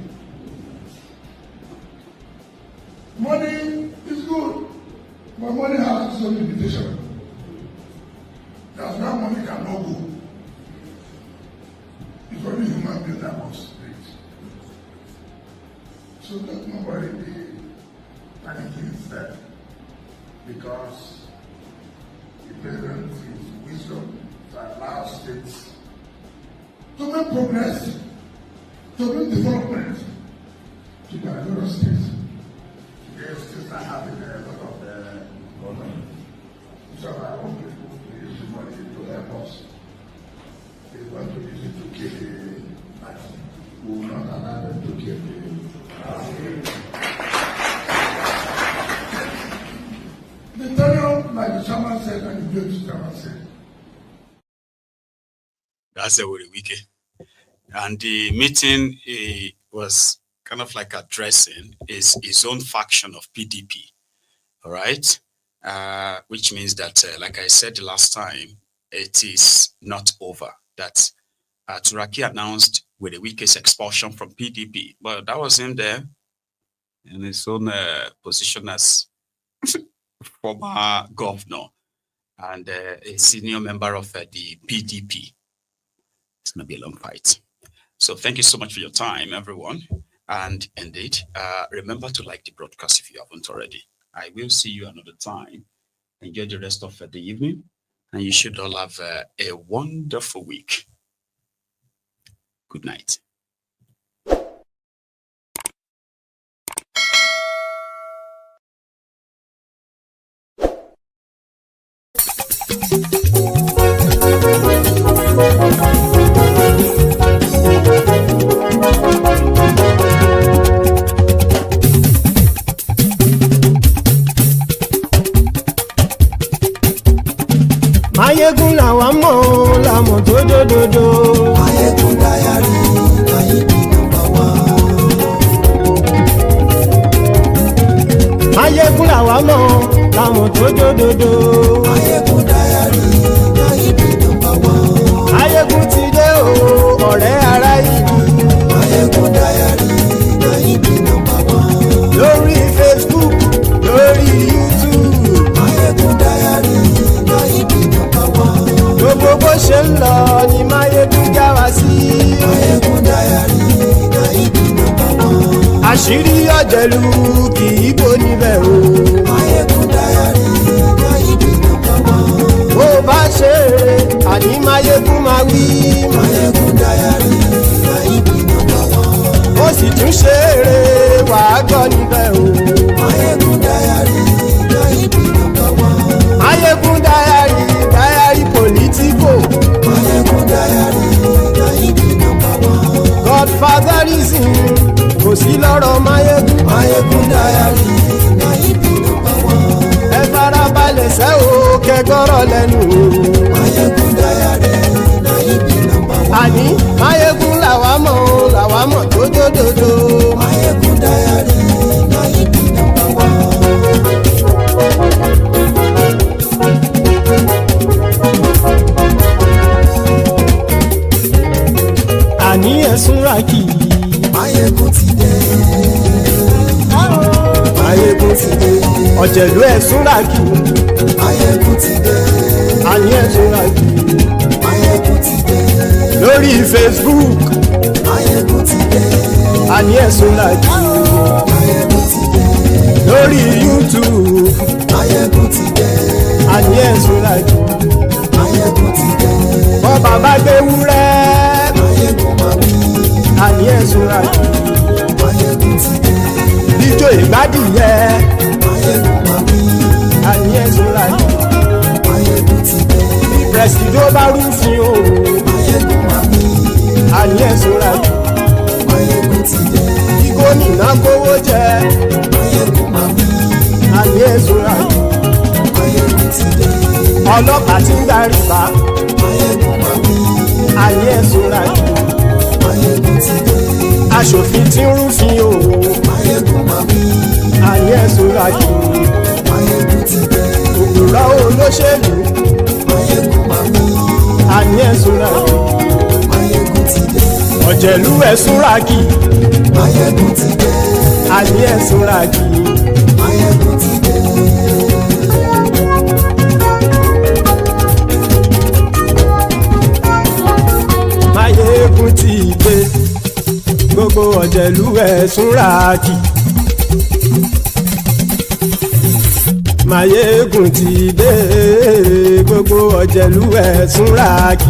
Money is good. But money has its own limitation. That's why money cannot go. It's only human beings that must reach. So let nobody be panicking instead. Because the president is wisdom to allow states to make progress, to make development to the other states. Today, states are having a lot of so I want people to use the money to help us. They want to use it to kill the party. We will not allow them to kill the tenure, like the chairman said, and the deputy chairman said. That's a very wicked. And the meeting was kind of like addressing his own faction of PDP. All right. Which means that, like I said the last time, it is not over. That Turaki announced with the weakest expulsion from PDP, but that was him there in his own position as former governor and a senior member of the PDP. It's going to be a long fight. So thank you so much for your time, everyone. And indeed, remember to like the broadcast if you haven't already. I will see you another time. Enjoy the rest of the evening. And you should all have a wonderful week. Good night. Mayegun làwa mọ̀ làmọ̀ tó dòdòdò. Mayegun dayari Nayibi #1. Mayegun làwa mọ̀ làmọ̀ tó dòdòdò. Mayegun dayari Nayibi #1. Mayegun ti dé o ọ̀rẹ́ ará ìlú. Mayegun dayari Nayibi #1. Lórí Facebook lórí YouTube. Mayegun dayari Nayibi #1. Gbogbo bó ṣe ń lọ ni Mayegun já wa sí. Mayegun dayari Nayibi #1. Àṣírí ọ̀jẹ̀lú kì í bò níbẹ̀ o. Mayegun dayari Nayibi #1. Bó bá ṣe eré àní Mayegun máa wí. Mayegun dayari Nayibi #1. Ó sì tún ṣe eré wàá gbọ́ níbẹ̀ o. Mayegun dayari Nayibi #1. Mayegun dayari politico. Mayegun dayari Nayibi #1. Godfatherism kò sí lọ́rọ̀ Mayegun. Mayegun dayari Nayibi #1. Ẹ farabalẹ̀ sẹ́ o kẹgọ́rọ̀ lẹ́nu o. Mayegun dayari Nayibi #1. Àní Mayegun làwa mọ̀ tó dòdòdò. Mayegun dayari Nayibi #1. Àní ẹ̀sùn ràkì. Mayegun ti dé. Mayegun ti dé. Ọ̀jẹ̀lú ẹ̀sùn ràkì. Mayegun ti dé. Àní ẹ̀sùn ràkì. Mayegun ti dé. Lórí Facebook. Mayegun ti dé. Àní ẹ̀sùn ràkì. Mayegun ti dé. Lórí YouTube. Mayegun ti dé. Àní ẹ̀sùn ràkì. Mayegun ti dé. Bọ́ bàbá gbé wúrẹ́. Mayegun máa wí. Àní ẹ̀sùn ràkì. Mayegun ti dé. Ijó ìgbádìyẹ. Mayegun máa wí. Àní ẹ̀sùn ràkì. Mayegun ti dé. Bí pẹ̀sìdó bá rúfin o. Mayegun máa wí. Àní ẹ̀sùn ràkì. Mayegun ti dé. Bí gómìnà kówó jẹ. Mayegun máa wí. Àní ẹ̀sùn ràkì. Mayegun ti dé. Ọlọ́pàá tí ń gba rìbá. Mayegun máa wí. Àní ẹ̀sùn ràkì. Mayegun ti dé. Aṣòfin tí ń rúfin o. Mayegun máa wí. Àní ẹ̀sùn ràkì. Mayegun ti dé. Òpùrọ́ olóṣèlú. Mayegun máa wí. Àní ẹ̀sùn ràkì. Mayegun ti dé. Ọ̀jẹ̀lú ẹ̀sùn ràkì. Mayegun ti dé. Àní ẹ̀sùn ràkì. Mayegun ti dé. Mayegun ti dé. Gbogbo ọ̀jẹ̀lú ẹ̀sùn ràkì. Mayegun ti dé. Gbogbo ọ̀jẹ̀lú ẹ̀sùn ràkì.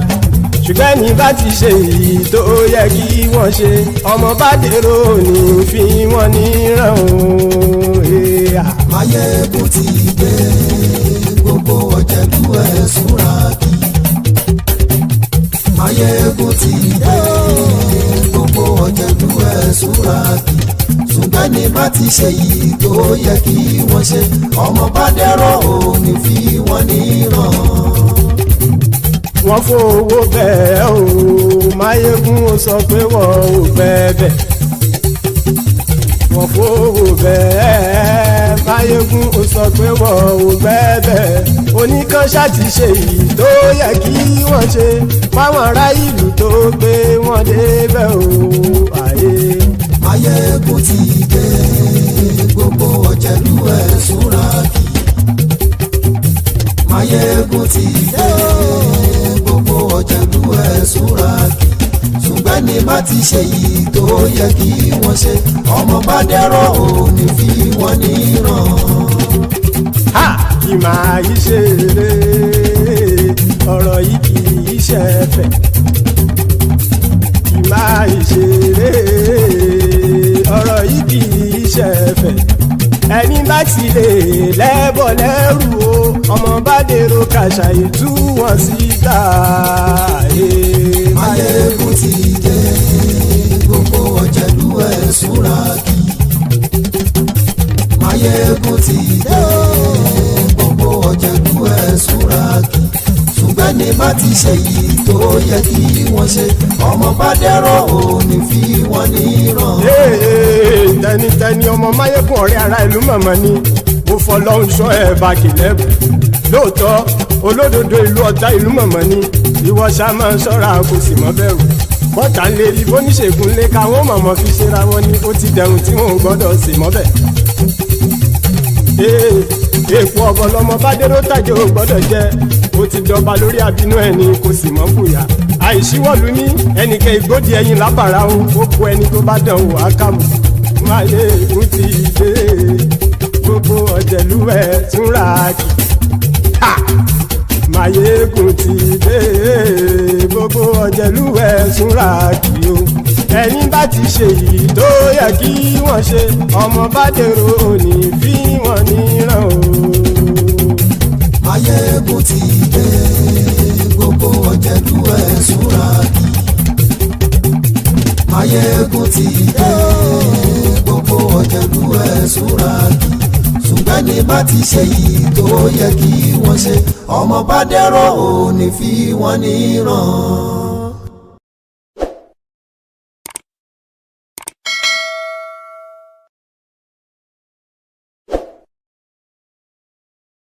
Ṣùgbọ́n ní bá ti ṣe èyí tó yẹ kí wọ́n ṣe, ọmọ bá dèrò ní fi wọ́n níran o. Mayegun ti dé. Gbogbo ọ̀jẹ̀lú ẹ̀sùn ràkì. Mayegun ti dé. Gbogbo ọ̀jẹ̀lú ẹ̀sùn ràkì. Ṣùgbọ́n ní bá ti ṣe èyí tó yẹ kí wọ́n ṣe, ọmọ bá dèrò ní fi wọ́n níran. Wọ́n fowó bẹ́ẹ̀ o, Mayegun ó sọ pé wọ́n ò bẹ́ẹ̀ bẹ́ẹ̀. Wọ́n fowó bẹ́ẹ̀ Máyégún ó sọ pé wọ́n ò gbẹ́bẹ̀ oníkan ṣáàtì ṣe èyí tó yẹ kí wọ́n ṣe fáwọn ará ìlú tó gbé wọn débẹ̀ o àyè. Máyégún ti dé gbogbo ọ̀jẹ̀lú ẹ̀ súnra kì. Máyégún ti dé gbogbo ọ̀jẹ̀lú ẹ̀ súnra kì. Ṣùgbọ́n ní má ti ṣe yìí tó yẹ kí wọ́n ṣe ọmọ bá dẹ́rọ̀ ò ní fi wọ́n níran. Kì máa yí ṣeré ọ̀rọ̀ yìí kì í ṣẹ̀fẹ̀. Kì máa yí ṣeré ọ̀rọ̀ yìí kì í ṣẹ̀fẹ̀. Ẹni bá ti lè lẹ́bọ̀ lẹ́rù o ọmọ bá dèrò kàṣàyè tú wọn síta. Máyégún ti dé gbogbo ọ̀jẹ̀lú ẹ̀ súnra kì. Máyégún ti dé gbogbo ọ̀jẹ̀lú ẹ̀ súnra kì. Ṣùgbọ́n ní má ti ṣe yìí tó yẹ kí wọ́n ṣe ọmọ bá dẹ́rọ̀ ò ní fi wọ́n níran. Tẹnitẹni ọmọ Máyégún ọ̀rẹ́ ara ìlú mọ̀mọ́ ni mo fọlọ́hún sọ ẹ̀ bá kìlẹ́bù lóòótọ́ olódodo ìlú ọ̀tá ìlú mọ̀mọ́ ni ìwọ ṣá máa ń ṣọ́ra kò sì mọ́ bẹ̀rù bọ́tà ń lè rí bóníṣègùn lé káwọn mọ̀mọ́ fi ṣera wọn ni ó ti dẹrùn tí wọn ò gbọ́dọ̀ sì mọ́ bẹ̀. Èèpo ọ̀bọ lọmọ bá dérò tàjẹ́ ò gbọ́dọ̀ jẹ́ ó ti dọba lórí àbínú ẹni kò sì mọ́ fòyà àìsíwọ́lu ní ẹnìkẹ́ ìgbódì ẹyin lábàrá o ó kó ẹni tó bá dán o àkàmù. Máyégún ti dé gbogbo ọ̀jẹ̀lú ẹ̀ túnra kì. Máyégún ti dé gbogbo ọ̀jẹ̀lú ẹ̀ túnra kì o. Ẹni bá ti ṣe yìí tó yẹ kí wọ́n ṣe ọmọ bá dèrò òní fi wọ́n níran o. Máyégún ti dé gbogbo ọ̀jẹ̀lú ẹ̀ súnra kì. Máyégún ti dé gbogbo ọ̀jẹ̀lú ẹ̀ súnra kì. Ṣùgbọ́n ní bá ti ṣe yìí tó yẹ kí wọ́n ṣe ọmọ bá dẹ́rọ̀ ò ní fi wọ́n níran.